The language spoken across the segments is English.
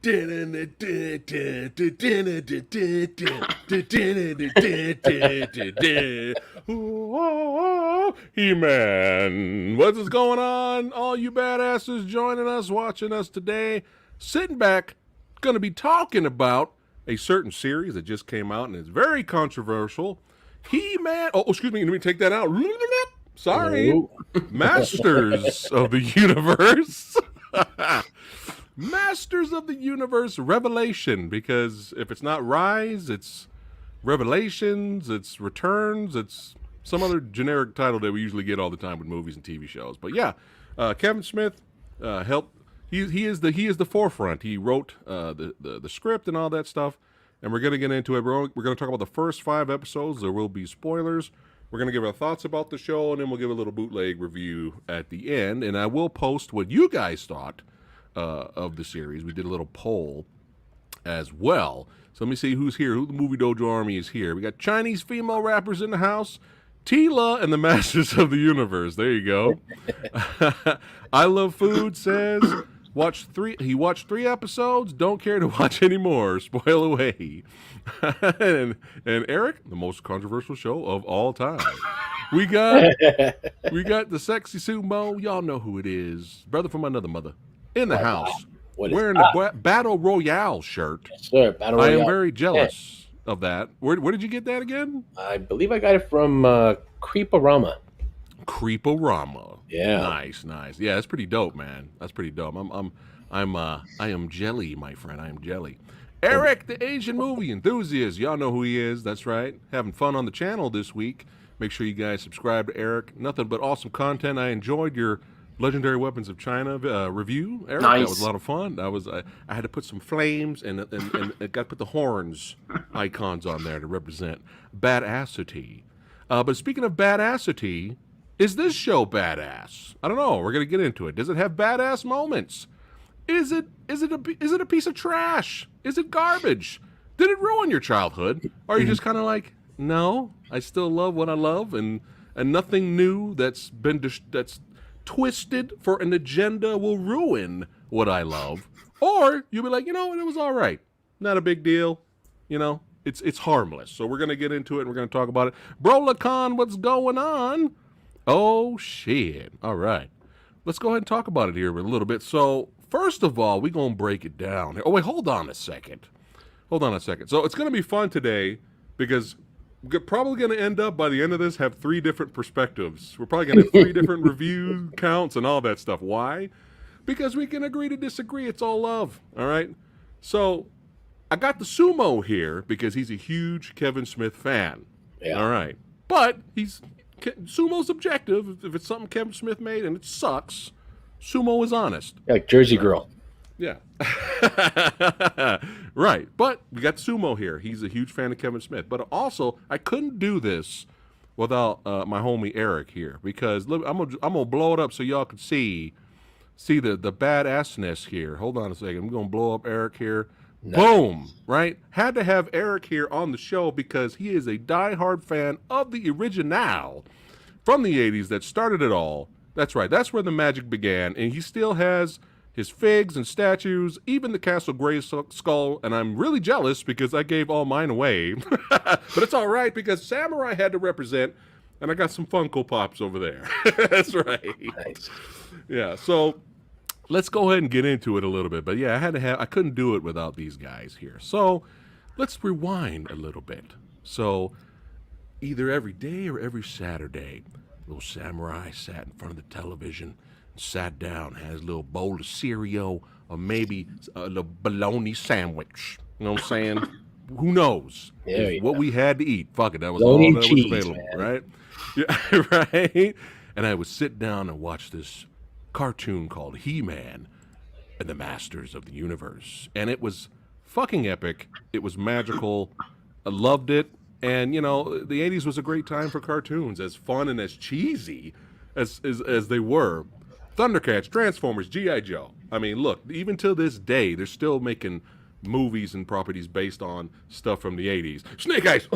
He-Man, what's going on? All you badasses joining us, watching us today, sitting back, going to be talking about a certain series that just came out and is very controversial. He-Man, excuse me, let me take that out. Sorry. Ooh. Masters of the Universe. Masters of the Universe Revelation, because if it's not Rise, it's Revelations, it's Returns, it's some other generic title that we usually get all the time with movies and TV shows. But yeah, Kevin Smith helped. He is the forefront. He wrote the script and all that stuff, and we're gonna get into it. We're gonna talk about the first 5 episodes. There will be spoilers. We're gonna give our thoughts about the show, and then we'll give a little bootleg review at the end. And I will post what you guys thought of the series. We did a little poll as well. So let me see who's here. Who the Movie Dojo Army is here. We got Chinese female rappers in the house. Tila and the Masters of the Universe. There you go. I Love Food says he watched 3 episodes, don't care to watch any more. Spoil away. and Eric, the most controversial show of all time. We got the sexy sumo. Y'all know who it is. Brother from another mother. In the house. Wearing a Battle Royale shirt. Yes, sir. Battle Royale. I am very jealous of that. Where did you get that again? I believe I got it from Creeporama. Creeporama. Yeah. Nice. Yeah, that's pretty dope, man. That's pretty dope. I am jelly, my friend. I am jelly. Eric, the Asian movie enthusiast. Y'all know who he is. That's right. Having fun on the channel this week. Make sure you guys subscribe to Eric. Nothing but awesome content. I enjoyed your Legendary Weapons of China review, Eric. Nice. That was a lot of fun. I had to put some flames and got to put the horns icons on there to represent badassity. But speaking of badassity, is this show badass? I don't know. We're gonna get into it. Does it have badass moments? Is it a piece of trash? Is it garbage? Did it ruin your childhood? Or are you just kind of like, no, I still love what I love, and nothing new that's twisted for an agenda will ruin what I love? Or you'll be like, it was all right. Not a big deal. It's harmless. So we're going to get into it, and we're going to talk about it. Bro Lacan, what's going on? Oh, shit. All right. Let's go ahead and talk about it here a little bit. So first of all, we're going to break it down. Oh, wait, hold on a second. So it's going to be fun today because we're probably going to end up, by the end of this, have 3 different perspectives. We're probably going to have 3 different review counts and all that stuff. Why? Because we can agree to disagree. It's all love. All right? So I got the sumo here because he's a huge Kevin Smith fan. Yeah. All right. But sumo's objective. If it's something Kevin Smith made and it sucks, sumo is honest. Like Jersey Girl. Yeah. Right. But we got Sumo here. He's a huge fan of Kevin Smith. But also, I couldn't do this without my homie Eric here, because look, I'm gonna blow it up so y'all can see the badassness here. Hold on a second. I'm gonna blow up Eric here. Nice. Boom. Right? Had to have Eric here on the show because he is a diehard fan of the original from the 80s that started it all. That's right. That's where the magic began. And he still has his figs and statues, even the Castle Grayskull, and I'm really jealous because I gave all mine away. But it's all right because Samurai had to represent, and I got some Funko Pops over there. That's right. Nice. Yeah, so let's go ahead and get into it a little bit. But yeah, I couldn't do it without these guys here. So let's rewind a little bit. So either every day or every Saturday, little Samurai sat in front of the television, sat down, had his little bowl of cereal, or maybe a little bologna sandwich. You know what I'm saying? Who knows? What we had to eat. Fuck it, that was bologna all that cheese, was available, man. right? Yeah, right? And I would sit down and watch this cartoon called He-Man and the Masters of the Universe. And it was fucking epic. It was magical. I loved it. And, the 80s was a great time for cartoons, as fun and as cheesy as they were. Thundercats, Transformers, G.I. Joe. I mean, look, even to this day, they're still making movies and properties based on stuff from the 80s. Snake Eyes!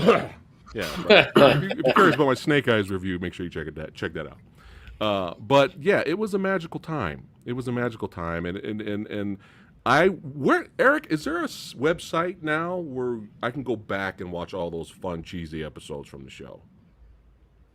Yeah, right. If you're curious about my Snake Eyes review, make sure you check that out. But, yeah, it was a magical time. And Eric, is there a website now where I can go back and watch all those fun cheesy episodes from the show?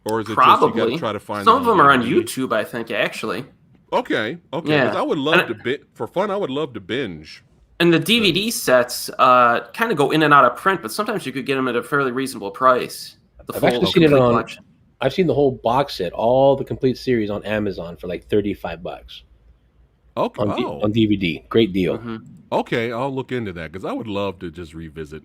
Or is it just you got to Probably. try to find Some of them are on DVD? YouTube, I think, actually. Okay, because Yeah. I would love And- for fun. I would love to binge. And the DVD sets kind of go in and out of print, but sometimes you could get them at a fairly reasonable price. I've actually seen it complete on. collection. I've seen the whole box set, all the complete series on Amazon for like $35 Okay, on DVD. Great deal. Mm-hmm. okay, I'll look into that because I would love to just revisit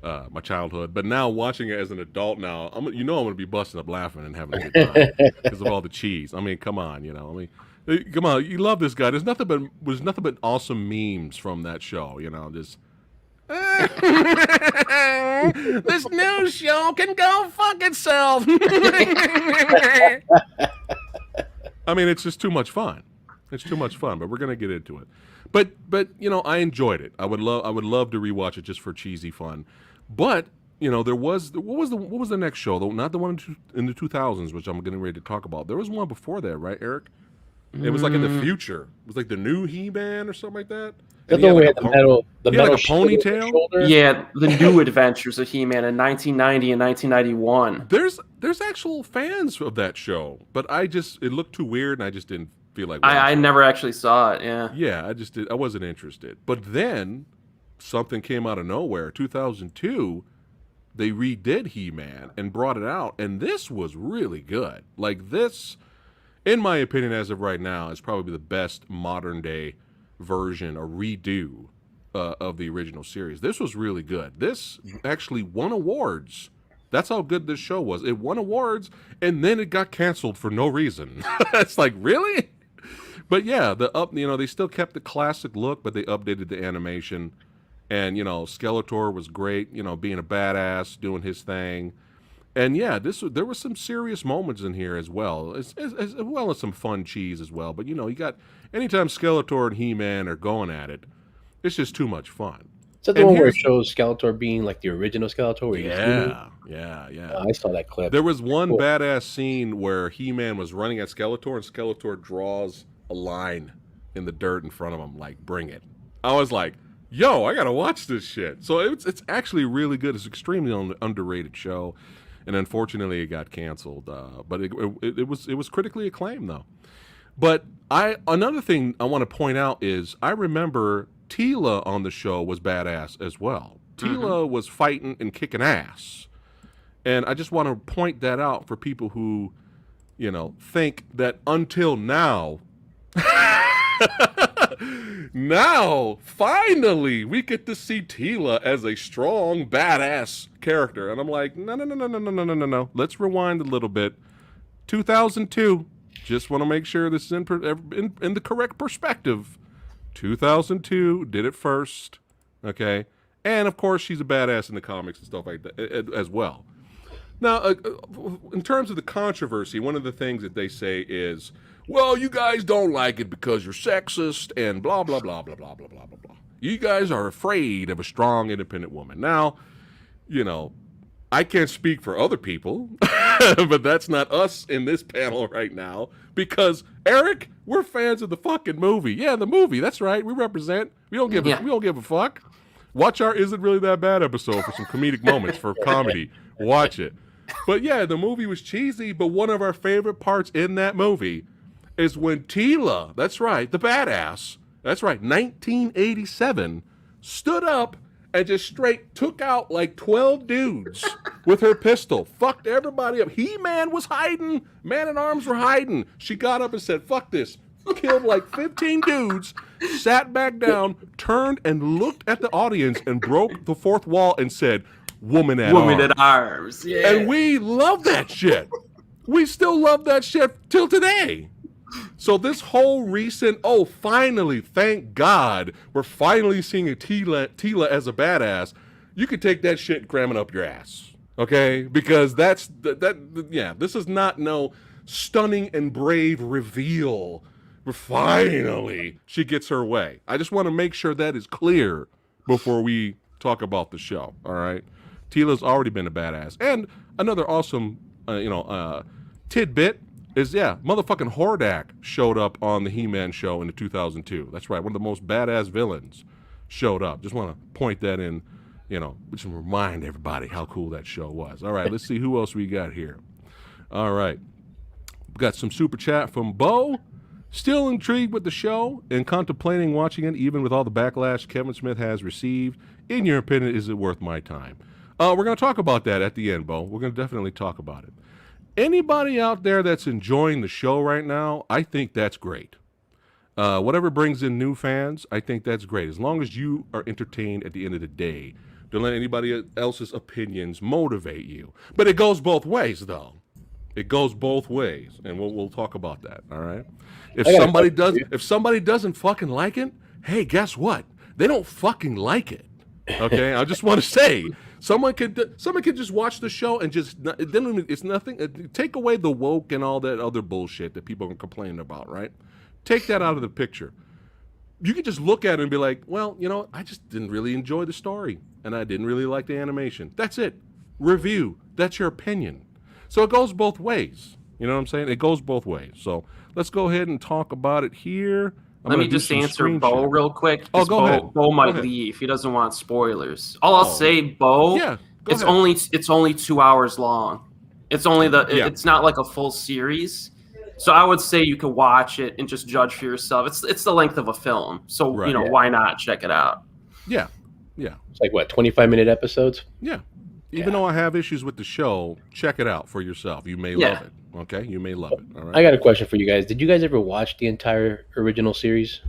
my childhood. But now watching it as an adult, now I'm going to be busting up laughing and having a good time because of all the cheese. I mean, come on, come on, you love this guy. There's nothing but awesome memes from that show. Just. This new show can go fuck itself. I mean, it's just too much fun. It's too much fun, but we're gonna get into it. But I enjoyed it. I would love to rewatch it just for cheesy fun. But there was what was the next show though? Not the one in the 2000s, which I'm getting ready to talk about. There was one before that, right, Eric? It was like in the future. It was like the new He-Man or something like that. That's the one where the metal, he had like a ponytail. shoulder. Yeah, the new adventures of He-Man in 1990 and 1991. There's actual fans of that show, but it looked too weird, and I just didn't feel like. I never actually saw it. Yeah. Yeah, I wasn't interested. But then something came out of nowhere. 2002, they redid He-Man and brought it out, and this was really good. Like this, in my opinion, as of right now, is probably the best modern day version or redo of the original series. This was really good. This actually won awards. That's how good this show was. It won awards, and then it got canceled for no reason. It's like, really? But yeah, they still kept the classic look, but they updated the animation. And Skeletor was great. Being a badass, doing his thing. And yeah, there were some serious moments in here as well, as well as some fun cheese as well. But you got anytime Skeletor and He-Man are going at it, it's just too much fun. Is that the one where it shows Skeletor being like the original Skeletor? Yeah. I saw that clip. There was one badass scene where He-Man was running at Skeletor, and Skeletor draws a line in the dirt in front of him, like, bring it. I was like, yo, I gotta watch this shit. So it's actually really good. It's an extremely underrated show. And unfortunately, it got canceled. But it was critically acclaimed, though. But another thing I want to point out is I remember Teela on the show was badass as well. Teela was fighting and kicking ass. And I just want to point that out for people who, think that until now, now, finally, we get to see Teela as a strong, badass character. And I'm like, no. Let's rewind a little bit. 2002. Just want to make sure this is in the correct perspective. 2002 did it first. Okay? And, of course, she's a badass in the comics and stuff like that as well. Now, in terms of the controversy, one of the things that they say is, well, you guys don't like it because you're sexist and blah, blah, blah, blah, blah, blah, blah, blah, blah. You guys are afraid of a strong, independent woman. Now, I can't speak for other people, but that's not us in this panel right now because, Eric, we're fans of the fucking movie. Yeah, the movie. That's right. We represent. We don't give a fuck. Watch our Is It Really That Bad episode for some comedic moments for comedy. Watch it. But yeah, the movie was cheesy, but one of our favorite parts in that movie is when Teela, that's right, the badass, that's right, 1987, stood up and just straight took out like 12 dudes with her pistol. Fucked everybody up. He-Man was hiding. Man-at-Arms were hiding. She got up and said, fuck this. Killed like 15 dudes, sat back down, turned and looked at the audience and broke the fourth wall and said, woman at arms. Yeah. And we love that shit. We still love that shit till today. So this whole recent, finally, thank God, we're finally seeing a Teela as a badass. You could take that shit and cram it up your ass, okay? Because this is not no stunning and brave reveal. Finally, she gets her way. I just want to make sure that is clear before we talk about the show, all right? Teela's already been a badass. And another awesome, tidbit, is motherfucking Hordak showed up on the He-Man show in the 2002. That's right, one of the most badass villains showed up. Just want to point that in, just remind everybody how cool that show was. All right, let's see who else we got here. All right, we got some super chat from Bo. Still intrigued with the show and contemplating watching it, even with all the backlash Kevin Smith has received. In your opinion, is it worth my time? We're going to talk about that at the end, Bo. We're going to definitely talk about it. Anybody out there that's enjoying the show right now, I think that's great. Whatever brings in new fans, I think that's great. As long as you are entertained at the end of the day, don't let anybody else's opinions motivate you. But it goes both ways, though. It goes both ways, and we'll talk about that. All right. If somebody doesn't fucking like it, hey, guess what? They don't fucking like it. Okay. I just want to say, someone could just watch the show and it's nothing. Take away the woke and all that other bullshit that people are complaining about. Right. Take that out of the picture. You can just look at it and be like, well, I just didn't really enjoy the story, and I didn't really like the animation. That's it. Review. That's your opinion. So it goes both ways. You know what I'm saying? It goes both ways. So let's go ahead and talk about it here. Let me just answer Bo real quick. Oh, go ahead. Bo might leave. He doesn't want spoilers. I'll say, Bo, it's only 2 hours long. It's only it's not like a full series. So I would say you could watch it and just judge for yourself. It's the length of a film. So, why not check it out? Yeah. Yeah. It's like 25-minute episodes? Yeah. Even though I have issues with the show, check it out for yourself. You may love it. Okay? You may love it. All right. I got a question for you guys. Did you guys ever watch the entire original series?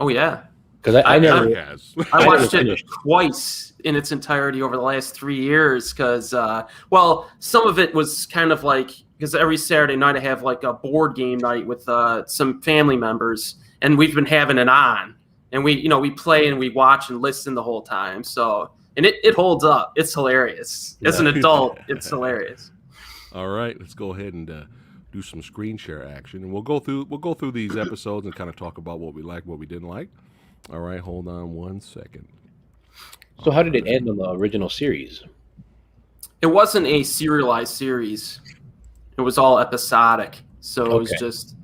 Oh, yeah. Because I never has. I watched it twice in its entirety over the last 3 years because, some of it was kind of like, because every Saturday night I have like a board game night with some family members, and we've been having it on. And we play and we watch and listen the whole time. So... And it holds up. It's hilarious. As an adult, it's hilarious. All right, let's go ahead and do some screen share action, and we'll go through these episodes and kind of talk about what we liked, what we didn't like. All right, hold on 1 second. So how did it end on the original series? It wasn't a serialized series. It was all episodic. So it was just...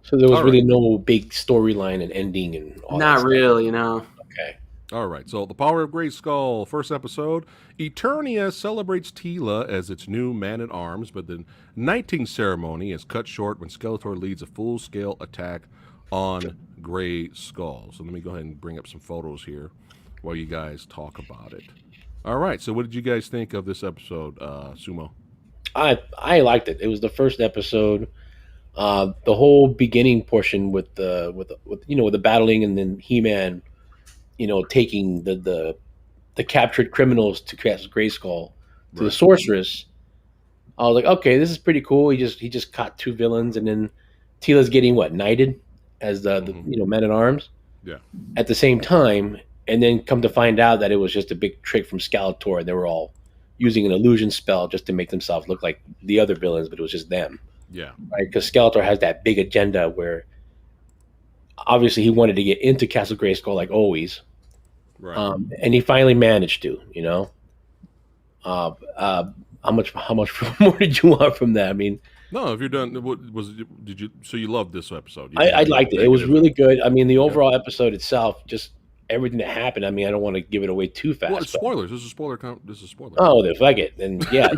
So there was really no big storyline and ending and all that stuff? Not really, no. Okay. All right, so The Power of Grayskull, first episode. Eternia celebrates Tila as its new man-at-arms, but the knighting ceremony is cut short when Skeletor leads a full-scale attack on Grayskull. So let me go ahead and bring up some photos here while you guys talk about it. All right, so what did you guys think of this episode, Sumo? I liked it. It was the first episode. The whole beginning portion with the battling, and then He-Man, taking the captured criminals to Castle Grayskull to the sorceress. I was like, okay, this is pretty cool. He just caught two villains, and then Tila's getting knighted as the man at arms. Yeah. At the same time, and then come to find out that it was just a big trick from Skeletor, and they were all using an illusion spell just to make themselves look like the other villains, but it was just them. Yeah. Right, because Skeletor has that big agenda where obviously he wanted to get into Castle Grayskull like always. Right. And he finally managed to, how much more did you want from that? I mean, no, if you're done, so you loved this episode? I liked it. It was really good. I mean, the overall episode itself, just everything that happened. I mean, I don't want to give it away too fast. Well, it's spoilers. This is spoiler. Oh, then fuck it. And yeah,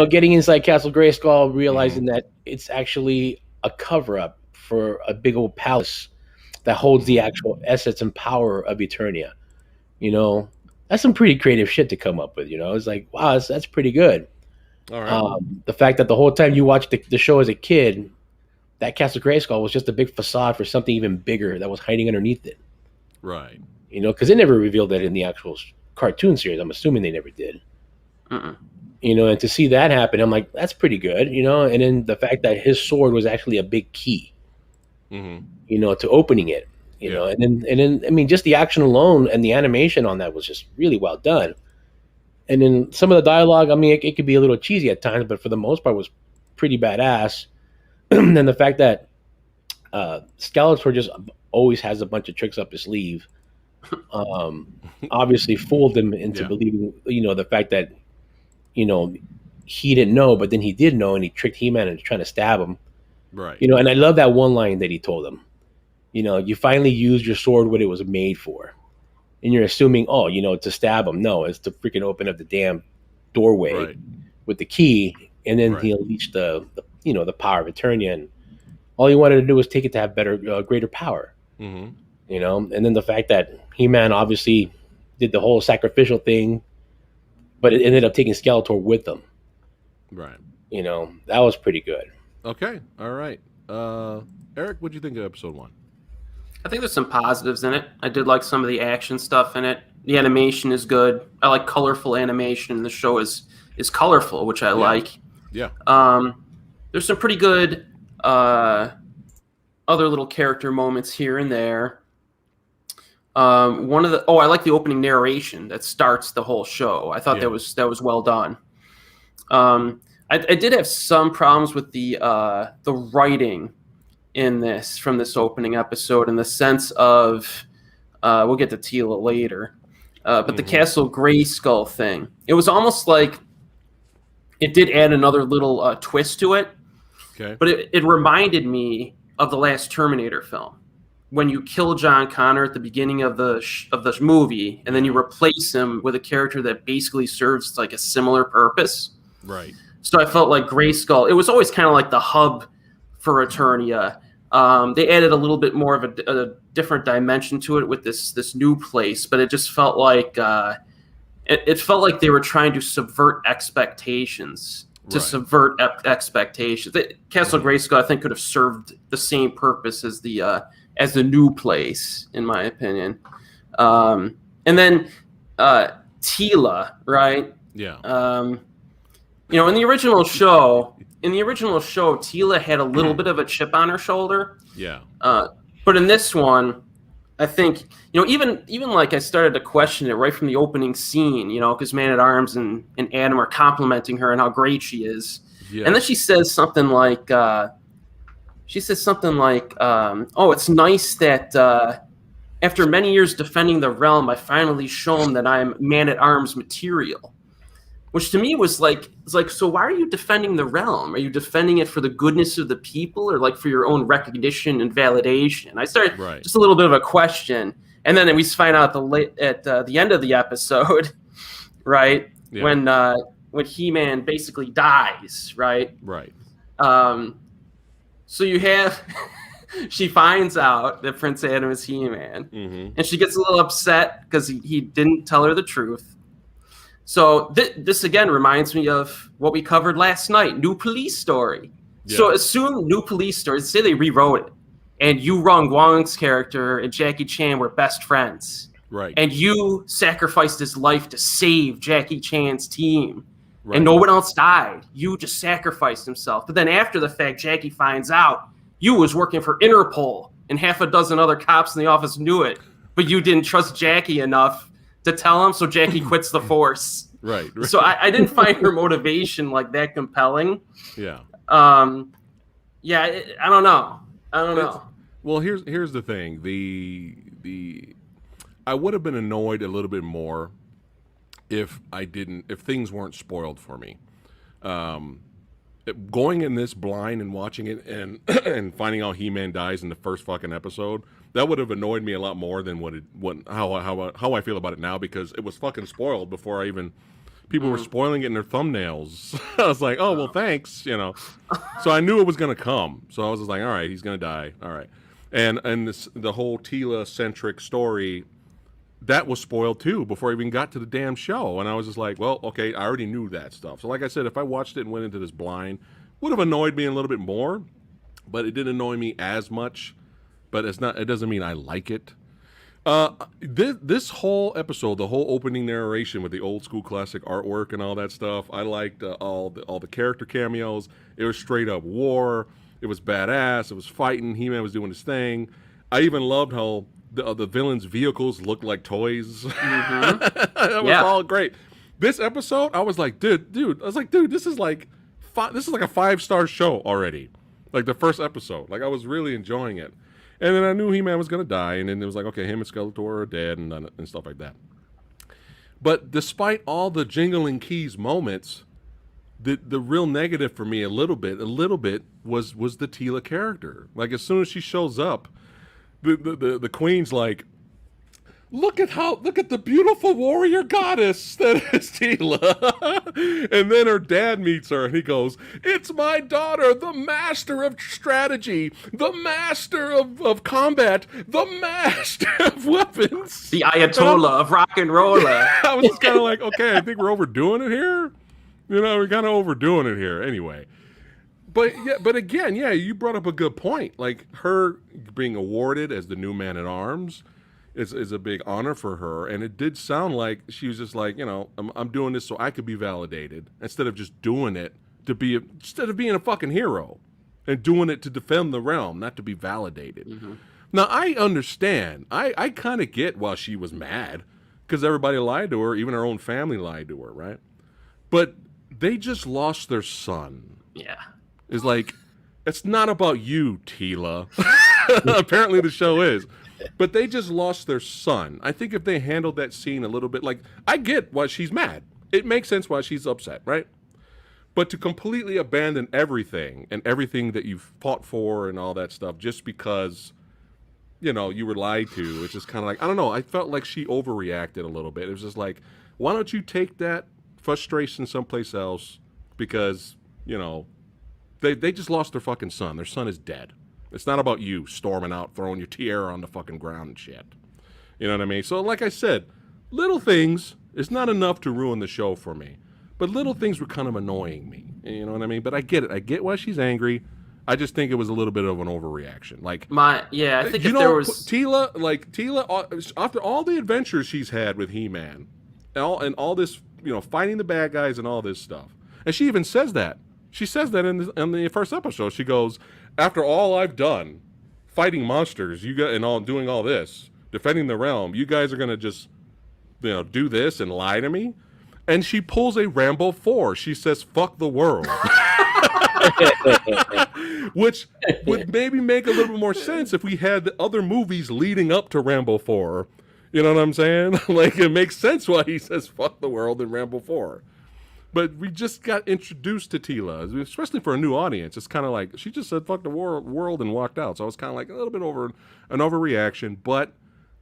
getting inside Castle Grayskull, realizing that it's actually a cover-up for a big old palace that holds the actual essence and power of Eternia. That's some pretty creative shit to come up with. It's like, wow, that's pretty good. All right. The fact that the whole time you watched the show as a kid, that Castle Grayskull was just a big facade for something even bigger that was hiding underneath it. Right. Because they never revealed that in the actual cartoon series. I'm assuming they never did. Uh-uh. And to see that happen, I'm like, that's pretty good. And then the fact that his sword was actually a big key. Mm-hmm. To opening it, and then I mean, just the action alone and the animation on that was just really well done. And then some of the dialogue, I mean, it could be a little cheesy at times, but for the most part was pretty badass. And the fact that Skeletor just always has a bunch of tricks up his sleeve, obviously fooled them into believing, the fact that, he didn't know, but then he did know, and he tricked He-Man into trying to stab him. Right. You know, and I love that one line that he told him. You know, you finally used your sword what it was made for. And you're assuming, oh, you know, to stab him. No, it's to freaking open up the damn doorway Right. with the key, and then Right. he'll unleash the you know, the power of Eternia. And all he wanted to do was take it to have better, greater power. Mm-hmm. You know, and then the fact that He-Man obviously did the whole sacrificial thing, but it ended up taking Skeletor with them. Right. You know, that was pretty good. Okay. All right. Eric, what'd you think of episode 1? I think there's some positives in it. I did like some of the action stuff in it. The animation is good. I like colorful animation. The show is colorful, which I like. Yeah. There's some pretty good other little character moments here and there. I like the opening narration that starts the whole show. I thought that was well done. I did have some problems with the writing in this opening episode, in the sense of we'll get to Teela later, but the Castle Grayskull thing. It was almost like it did add another little twist to it. Okay. But it reminded me of the last Terminator film, when you kill John Connor at the beginning of the movie, and then you replace him with a character that basically serves like a similar purpose. Right. So I felt like Grayskull, it was always kind of like the hub for Eternia. They added a little bit more of a different dimension to it with this new place, but it just felt like it felt like they were trying to subvert expectations. Castle Grayskull, I think, could have served the same purpose as the new place, in my opinion. And then Teela, right? Yeah. You know, in the original show, Teela had a little bit of a chip on her shoulder. Yeah. But in this one, I think, you know, even like I started to question it right from the opening scene, you know, because Man-at-Arms and Adam are complimenting her and how great she is. Yeah. And then she says something like, oh, it's nice that after many years defending the realm, I finally shown that I'm Man-at-Arms material. Which to me was like, so why are you defending the realm? Are you defending it for the goodness of the people, or like for your own recognition and validation? I started just a little bit of a question, and then we find out at the end of the episode, right? Yeah. When He-Man basically dies, right? Right. So you have, she finds out that Prince Adam is He-Man, and she gets a little upset because he didn't tell her the truth. So this again reminds me of what we covered last night, New Police Story. Yeah. So assume New Police Story, say they rewrote it, and Yu Rong Wang's character and Jackie Chan were best friends. Right. And you sacrificed his life to save Jackie Chan's team. Right. And no one else died. You just sacrificed himself. But then after the fact, Jackie finds out you was working for Interpol, and half a dozen other cops in the office knew it. But you didn't trust Jackie enough to tell him, so Jackie quits the force. Right. So I didn't find her motivation like that compelling. Yeah. I don't know. Well, here's the thing. I would have been annoyed a little bit more if things weren't spoiled for me. Going in this blind and watching it and finding out He-Man dies in the first fucking episode, that would have annoyed me a lot more than how I feel about it now, because it was fucking spoiled before people were spoiling it in their thumbnails. I was like, oh, well, thanks, you know. So I knew it was going to come. So I was just like, all right, he's going to die. All right. And the whole Teela-centric story, that was spoiled too before I even got to the damn show. And I was just like, well, okay, I already knew that stuff. So like I said, if I watched it and went into this blind, would have annoyed me a little bit more, but it didn't annoy me as much. But it doesn't mean I like it. This whole episode, the whole opening narration with the old school classic artwork and all that stuff, I liked all the character cameos. It was straight up war. It was badass. It was fighting. He-Man was doing his thing. I even loved how the villains' vehicles looked like toys. That was all great. This episode, I was like, dude, this is like a 5-star show already. Like the first episode. Like I was really enjoying it. And then I knew He-Man was going to die, and then it was like, okay, him and Skeletor are dead and stuff like that. But despite all the jingling keys moments, the real negative for me a little bit was the Tila character. Like as soon as she shows up, the queen's like, look at the beautiful warrior goddess that is Tila. And then her dad meets her and he goes, it's my daughter, the master of strategy, the master of combat, the master of weapons. The Ayatollah of rock and roll. I was just kind of like, okay, I think we're overdoing it here. We're kind of overdoing it here. Anyway. But again, you brought up a good point. Like her being awarded as the new man at arms is a big honor for her, and it did sound like she was just like, I'm doing this so I could be validated instead of just doing it instead of being a fucking hero and doing it to defend the realm, not to be validated. Mm-hmm. Now I understand. I kind of get why she was mad because everybody lied to her, even her own family lied to her, right? But they just lost their son. Yeah. It's like, it's not about you, Tila. Apparently the show is. But they just lost their son. I think if they handled that scene a little bit, like, I get why she's mad. It makes sense why she's upset, right? But to completely abandon everything and everything that you've fought for and all that stuff just because, you were lied to, it's just kind of like, I don't know. I felt like she overreacted a little bit. It was just like, why don't you take that frustration someplace else because, they just lost their fucking son. Their son is dead. It's not about you storming out, throwing your tiara on the fucking ground and shit. You know what I mean? So like I said, little things is not enough to ruin the show for me. But little things were kind of annoying me. You know what I mean? But I get it. I get why she's angry. I just think it was a little bit of an overreaction. Like I think if there was Tila, after all the adventures she's had with He-Man, and all this, fighting the bad guys and all this stuff, and she even says that. She says that in the first episode. She goes, after all I've done, fighting monsters, doing all this, defending the realm, you guys are gonna just, do this and lie to me? And she pulls a Rambo 4. She says, fuck the world. Which would maybe make a little bit more sense if we had the other movies leading up to Rambo 4. You know what I'm saying? Like, it makes sense why he says fuck the world in Rambo 4. But we just got introduced to Tila, especially for a new audience. It's kind of like, she just said fuck the world and walked out. So I was kind of like a little bit an overreaction, but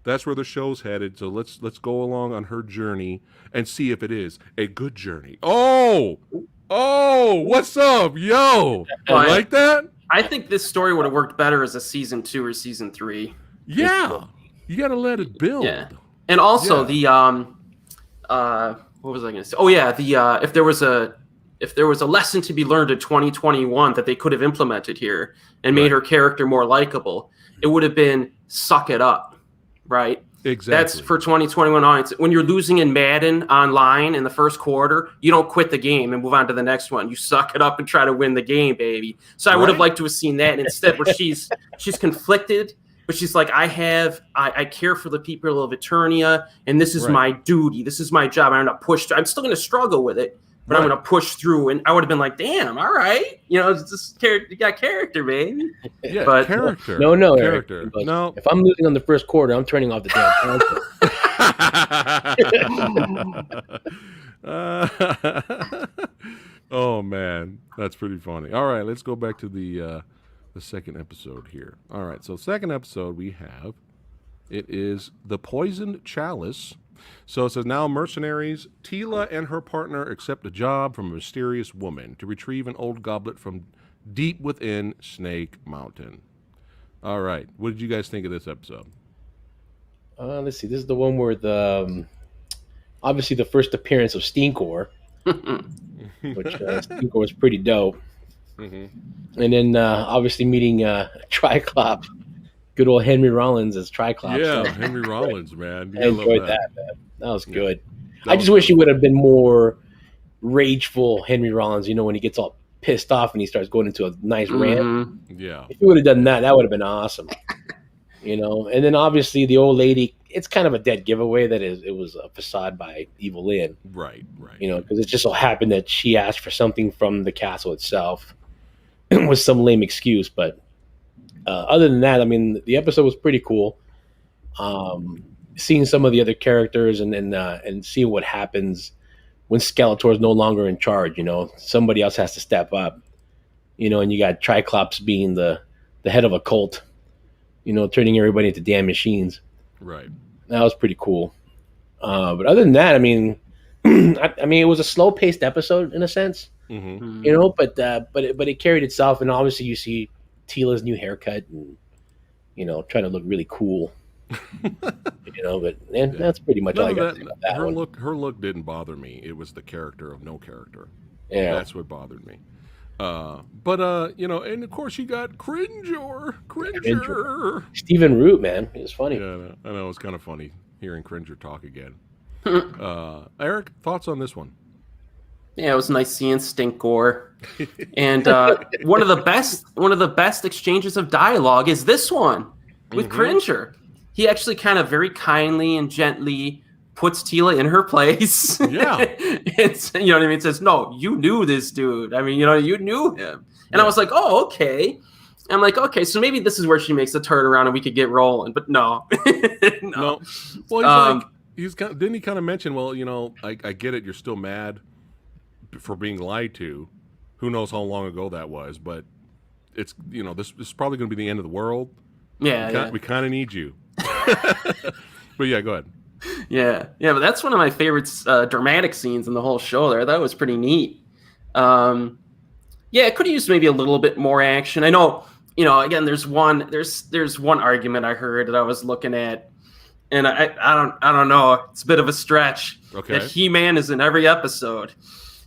that's where the show's headed. So let's go along on her journey and see if it is a good journey. Oh, what's up, yo? Like that? I think this story would have worked better as a season 2 or season 3. Yeah, you got to let it build. Yeah, and also the what was I going to say? Oh yeah, the if there was a lesson to be learned in 2021 that they could have implemented here and made her character more likable, it would have been suck it up, right? Exactly. That's for 2021 audience. When you're losing in Madden online in the first quarter, you don't quit the game and move on to the next one. You suck it up and try to win the game, baby. So I would have liked to have seen that instead, where she's conflicted, but she's like, I care for the people of Eternia, and this is my duty. This is my job. I'm not pushed. I'm still going to struggle with it, but I'm going to push through. And I would have been like, damn, all right. It's just you got character, baby. Yeah, but character. No, character. Eric, no. If I'm losing on the first quarter, I'm turning off the damn console. Oh, man. That's pretty funny. All right, let's go back to the second episode here. All right, so second episode we have, it is The Poisoned Chalice. So it says, now mercenaries, Tila and her partner accept a job from a mysterious woman to retrieve an old goblet from deep within Snake Mountain. All right, what did you guys think of this episode? Let's see. This is the one where obviously the first appearance of Steencore, which Steencore was pretty dope. Mm-hmm. And then obviously meeting Triclops, good old Henry Rollins as Triclops. Yeah, so. Henry Rollins, man. I enjoyed that, man. That was good. I just wish he would have been more rageful, Henry Rollins, when he gets all pissed off and he starts going into a nice rant. Yeah. If he would have done that, that would have been awesome. And then obviously the old lady, it's kind of a dead giveaway that it was a facade by Evil Lynn. Right. Because it just so happened that she asked for something from the castle itself with some lame excuse. But other than that, I mean, the episode was pretty cool. Seeing some of the other characters and seeing what happens when Skeletor's no longer in charge. Somebody else has to step up. And you got Triclops being the head of a cult. Turning everybody into damn machines. Right. That was pretty cool. But other than that, I mean, it was a slow-paced episode in a sense, but it carried itself, and obviously you see Tila's new haircut and trying to look really cool. But that's pretty much all I got to say about that one. Her look didn't bother me. It was the character of no character. Yeah, that's what bothered me. But and of course you got Cringer. Stephen Root, man, it was funny. Yeah, I know, it was kind of funny hearing Cringer talk again. Eric, thoughts on this one? Yeah, it was nice seeing Stinkor, and one of the best exchanges of dialogue is this one with Cringer. He actually kind of very kindly and gently puts Tila in her place. Yeah. It's, you know what I mean? It says, no, you knew this dude. I mean, you knew him. And I was like, oh, okay. I'm like, okay, so maybe this is where she makes the turnaround and we could get rolling. But no. No. Well, didn't he kind of mention, well, I get it. You're still mad for being lied to. Who knows how long ago that was, but it's, this is probably going to be the end of the world. Yeah. We kind of need you. But yeah, go ahead. Yeah, but that's one of my favorite dramatic scenes in the whole show there. That was pretty neat. Yeah, it could have used maybe a little bit more action. I know, again, there's one argument I heard that I was looking at, and I don't know. It's a bit of a stretch. Okay. That He-Man is in every episode,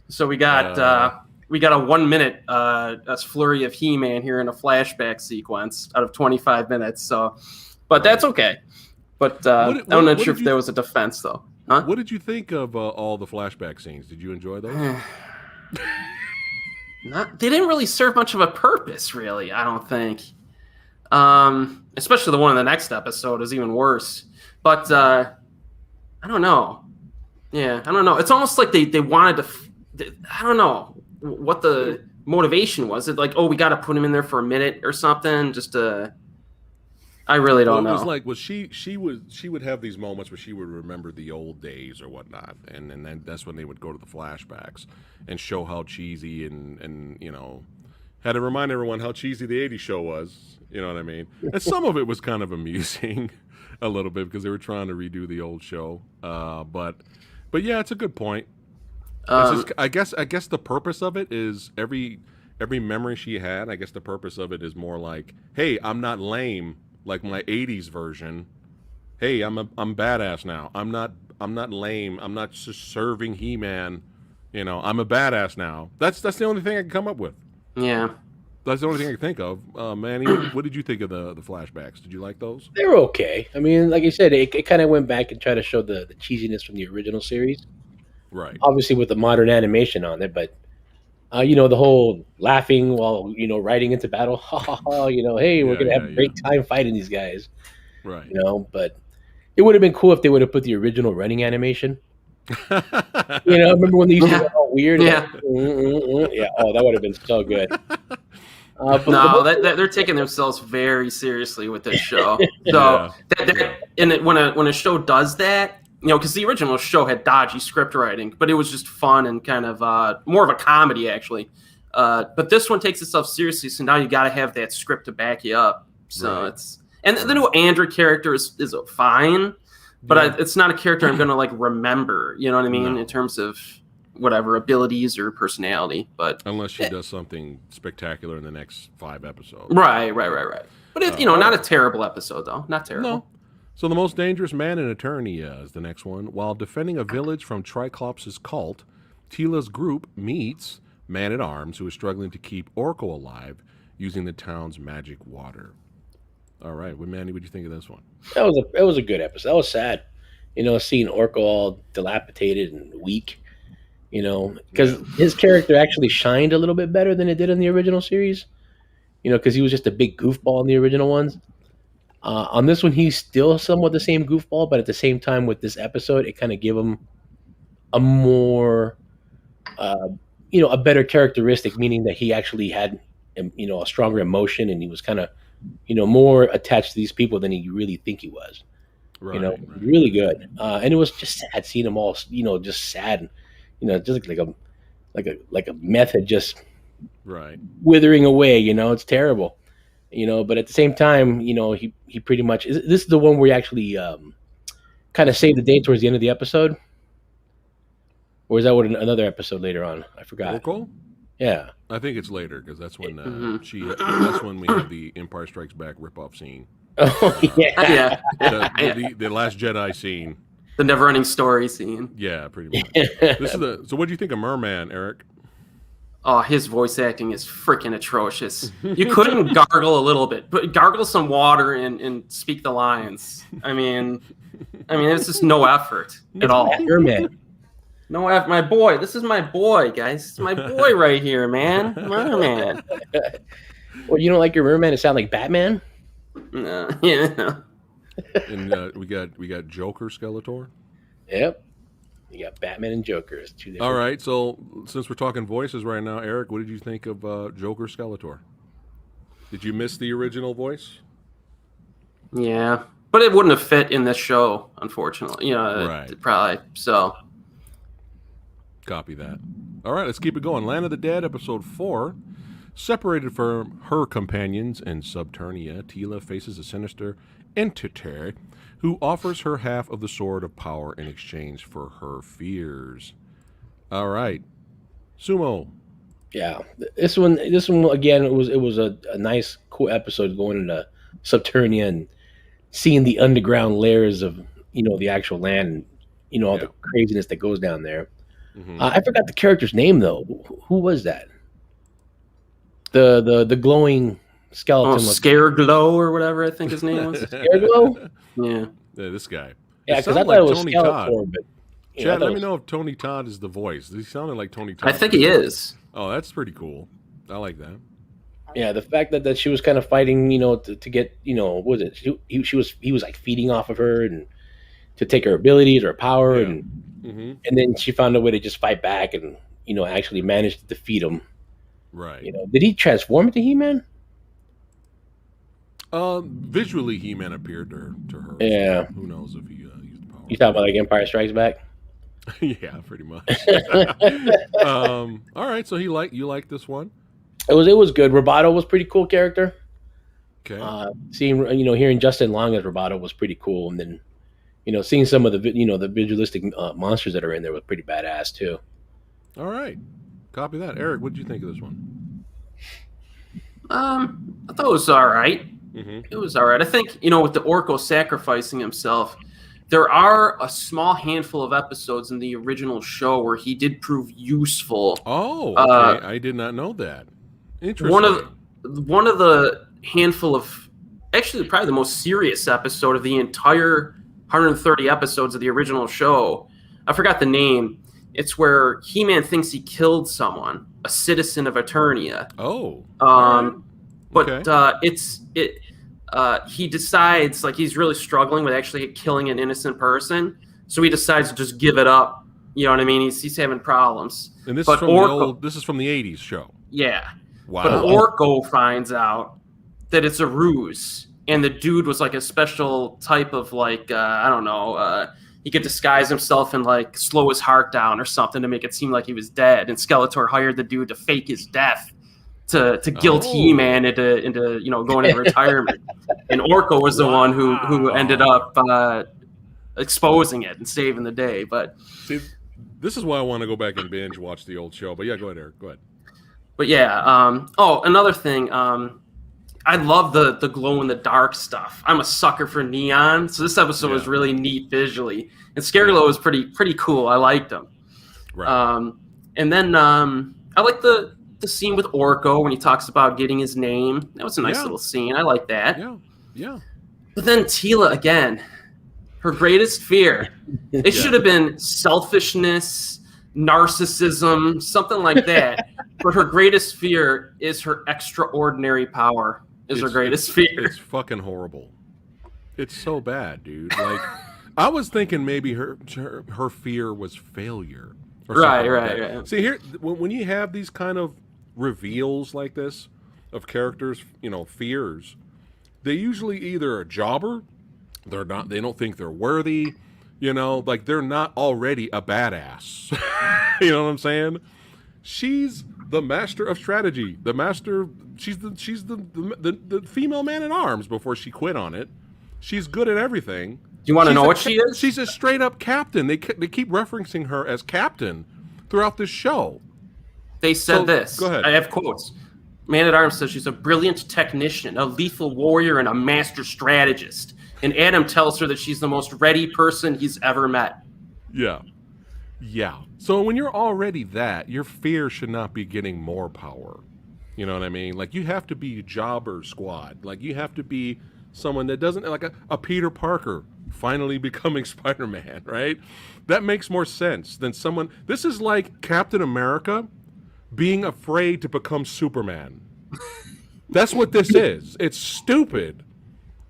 so we got a 1 minute flurry of He-Man here in a flashback sequence out of 25 minutes. So, but that's okay. But I'm not sure if there was a defense, though. Huh? What did you think of all the flashback scenes? Did you enjoy those? They didn't really serve much of a purpose, really, I don't think. Especially the one in the next episode is even worse. But I don't know. Yeah, I don't know. It's almost like they wanted to... I don't know what the motivation was. It like, oh, we got to put him in there for a minute or something just to... I really don't know. It was like, she would have these moments where she would remember the old days or whatnot, and then that's when they would go to the flashbacks and show how cheesy and had to remind everyone how cheesy the '80s show was. You know what I mean? And some of it was kind of amusing, a little bit, because they were trying to redo the old show. But yeah, it's a good point. I guess the purpose of it is every memory she had. I guess the purpose of it is more like, hey, I'm not lame. Like my '80s version, hey, I'm badass now. I'm not lame. I'm not just serving He-Man. I'm a badass now. That's the only thing I can come up with. Yeah, that's the only thing I can think of. Manny, what did you think of the flashbacks? Did you like those? They were okay. I mean, like you said, it kind of went back and tried to show the cheesiness from the original series. Right. Obviously, with the modern animation on it, but. The whole laughing while, riding into battle. Ha ha ha, hey, we're going to have a great time fighting these guys. Right. But it would have been cool if they would have put the original running animation. Remember when they used to get all weird? Yeah. Like, yeah. Oh, that would have been so good. They're taking themselves very seriously with this show. So, when a show does that, because the original show had dodgy script writing, but it was just fun and kind of more of a comedy, actually. But this one takes itself seriously, so now you got to have that script to back you up. So it's the new Andrew character is fine, but it's not a character I'm going to remember. You know what I mean? No. In terms of whatever abilities or personality, but unless she does something spectacular in the next 5 episodes. Right. But it's not a terrible episode though. Not terrible. No. So the most dangerous man in Eternia is the next one. While defending a village from Triclops' cult, Tila's group meets Man-at-Arms, who is struggling to keep Orko alive using the town's magic water. All right, Manny, what do you think of this one? It was a good episode. That was sad, seeing Orko all dilapidated and weak. Because his character actually shined a little bit better than it did in the original series. Because he was just a big goofball in the original ones. On this one, he's still somewhat the same goofball, but at the same time, with this episode, it kind of gave him a more, a better characteristic, meaning that he actually had, a stronger emotion, and he was kind of, more attached to these people than you really think he was. Right. Really good. And it was just sad seeing them all, just sad. just like a method just Right. withering away. It's terrible. But at the same time, he pretty much this is the one where he actually kind of saved the day towards the end of the episode, or is that what another episode later on? I forgot. Oracle? Yeah. I think it's later because that's when Mhm. that's when we have the Empire Strikes Back ripoff scene. Oh yeah. Yeah. The Last Jedi scene. The never-ending story scene. Yeah, pretty much. This is so what do you think of Merman, Eric? Oh, his voice acting is freaking atrocious. You couldn't gargle a little bit, but gargle some water and speak the lines. I mean, it's just no effort at all. Merman. No effort. My boy, this is my boy, guys. It's my boy right here, man. Merman. Well, you don't like your Merman to sound like Batman? Yeah. And we got Joker Skeletor. Yep. You got Batman and Joker. It's two different. All right, so since we're talking voices right now, Eric, what did you think of Joker Skeletor? Did you miss the original voice? Yeah. But it wouldn't have fit in this show, unfortunately. Right. Probably. So. Copy that. All right, let's keep it going. Land of the Dead, episode 4. Separated from her companions in Subternia, Tila faces a sinister entity who offers her half of the Sword of Power in exchange for her fears. All right. Sumo. Yeah. This one again, it was a nice, cool episode going into Subternia and seeing the underground layers of, the actual land and, all the craziness that goes down there. Mm-hmm. I forgot the character's name, though. Who was that? The glowing skeleton. Scareglow or whatever I think his name was. Scareglow? Yeah. This guy. Yeah, It because I sounded thought it was Tony Skeletor, Todd. but Chad, let me know if Tony Todd is the voice. He sounded like Tony Todd. I think he is. Oh, that's pretty cool. I like that. Yeah, the fact that she was kind of fighting, to get, what was it? He was like feeding off of her and to take her abilities or power, Yeah. and then she found a way to just fight back and actually managed to defeat him. Right. Did he transform into He-Man? Visually, He-Man appeared to her. Yeah. So who knows if he used the power? You talking about like Empire Strikes Back? Yeah, pretty much. All right, so you like this one? It was good. Roboto was pretty cool character. Okay. Seeing hearing Justin Long as Roboto was pretty cool, and then seeing some of the the visualistic monsters that are in there was pretty badass too. All right. Copy that. Eric, what did you think of this one? I thought it was all right. Mm-hmm. It was all right. I think, with the Orko sacrificing himself, there are a small handful of episodes in the original show where he did prove useful. Oh, okay. I did not know that. Interesting. One of the handful of, actually probably the most serious episode of the entire 130 episodes of the original show. I forgot the name. It's where He-Man thinks he killed someone, a citizen of Eternia. Oh. But Okay. he decides, like, he's really struggling with actually killing an innocent person, so he decides to just give it up. You know what I mean? He's having problems. And this but is from this is from the 80s show. Yeah. Wow. But Orko finds out that it's a ruse, and the dude was like a special type of, like, I don't know, he could disguise himself and like slow his heart down or something to make it seem like he was dead. And Skeletor hired the dude to fake his death to guilt He-Man into going into retirement. And Orko was the one who ended up exposing it and saving the day. But see, this is why I want to go back and binge watch the old show. But yeah, go ahead, Eric. Go ahead. But yeah. Another thing. I love the glow in the dark stuff. I'm a sucker for neon, so this episode was really neat visually. And Scareglow was pretty cool. I liked him. Right. And then I like the scene with Orko when he talks about getting his name. That was a nice little scene. I like that. Yeah. But then Tila again, her greatest fear. It should have been selfishness, narcissism, something like that. But her greatest fear is her extraordinary power. Her greatest fear. It's fucking horrible. It's so bad, dude. Like, I was thinking maybe her fear was failure. Or right. See, here, when you have these kind of reveals like this of characters, fears, they usually either a jobber, they don't think they're worthy, like they're not already a badass. You know what I'm saying? She's the master of strategy. The master. She's the female man in arms before she quit on it. She's good at everything. Do you want to She's know a what she is? She's a straight up captain. They keep referencing her as captain throughout this show. They said So, this. go ahead. I have quotes. Man at Arms says she's a brilliant technician, a lethal warrior, and a master strategist. And Adam tells her that she's the most ready person he's ever met. Yeah. Yeah. So when you're already that, your fear should not be getting more power. You know what I mean? Like, you have to be jobber squad. Like, you have to be someone that doesn't, like a Peter Parker finally becoming Spider-Man, right? That makes more sense than someone. This is like Captain America being afraid to become Superman. That's what this is. It's stupid.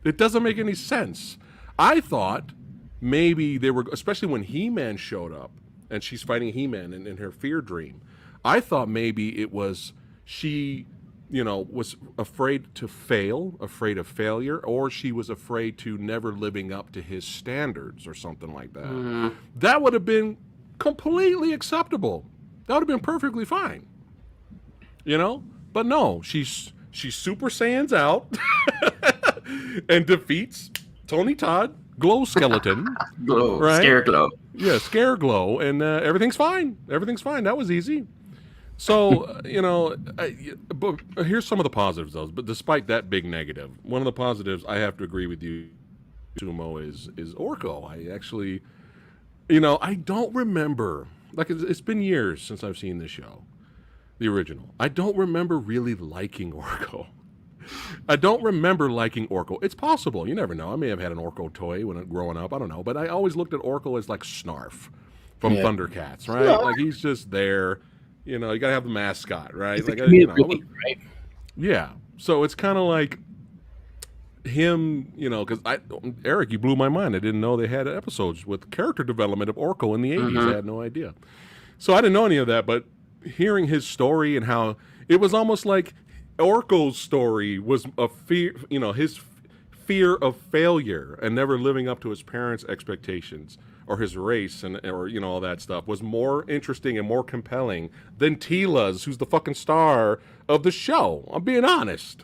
It doesn't make any sense. I thought maybe they were, especially when He-Man showed up and she's fighting He-Man in her fear dream. I thought maybe it was she, was afraid to fail, afraid of failure, or she was afraid to never living up to his standards or something like that. That would have been completely acceptable. That would have been perfectly fine. But no, she Super Saiyans out and defeats Tony Todd, Glow Skeleton. Glow, right? Scare Glow. Yeah, Scare Glow, and everything's fine. Everything's fine. That was easy. So, but here's some of the positives, though. But despite that big negative, one of the positives, I have to agree with you, Sumo, is Orko. I actually, I don't remember. Like, it's been years since I've seen this show, the original. I don't remember really liking Orko. I don't remember liking Orko. It's possible. You never know. I may have had an Orko toy when growing up. I don't know. But I always looked at Orko as like Snarf from Thundercats, right? Yeah. Like, he's just there. You got to have the mascot, right? It's like, relief, right? Yeah. So it's kind of like him, because Eric, you blew my mind. I didn't know they had episodes with character development of Orko in the 80s. I had no idea. So I didn't know any of that, but hearing his story and how it was almost like Orko's story was a fear, his fear of failure and never living up to his parents' expectations or his race or all that stuff was more interesting and more compelling than Tila's, who's the fucking star of the show. I'm being honest.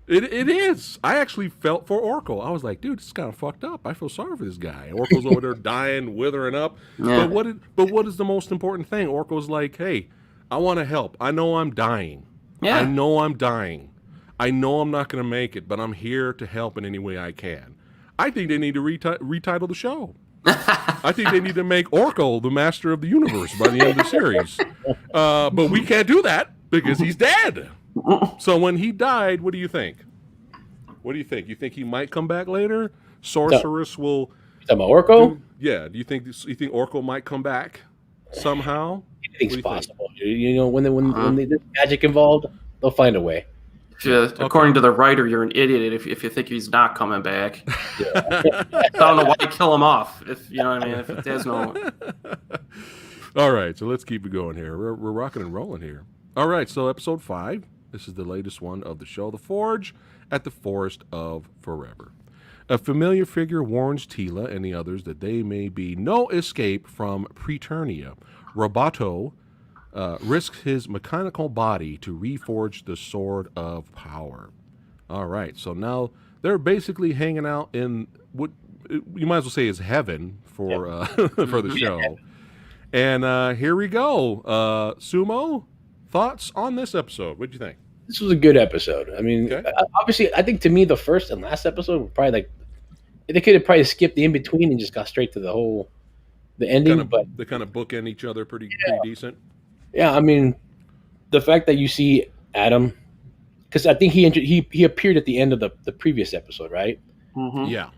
It is. I actually felt for Orko. I was like, dude, this is kind of fucked up. I feel sorry for this guy. Orko's over there dying, withering up. Yeah. But what is the most important thing? Orko's like, hey, I want to help. I know I'm dying. Yeah. I know I'm dying. I know I'm not going to make it, but I'm here to help in any way I can. I think they need to retitle the show. I think they need to make Orko the master of the universe by the end of the series. But we can't do that because he's dead. So when he died, what do you think? What do you think? You think he might come back later? Sorceress will... You talking about Orko? Do you think Orko might come back somehow? Anything's possible. When there's magic involved, they'll find a way. According to the writer, you're an idiot if you think he's not coming back. I don't know why you kill him off. If you know what I mean. If there's no. All right, so let's keep it going here. We're rocking and rolling here. All right, so episode 5. This is the latest one of the show, The Forge at the Forest of Forever. A familiar figure warns Tila and the others that there may be no escape from Preternia. Roboto risks his mechanical body to reforge the Sword of Power. All right, so now they're basically hanging out in what you might as well say is heaven for for the show. And here we go. Sumo, thoughts on this episode? What'd you think? This was a good episode. I mean, Okay. obviously, I think to me the first and last episode were probably like they could have probably skipped the in between and just got straight to the ending. But They kind of bookend each other pretty decent. yeah, I mean, the fact that you see Adam, because I think he appeared at the end of the previous episode, right? Mm-hmm. Yeah.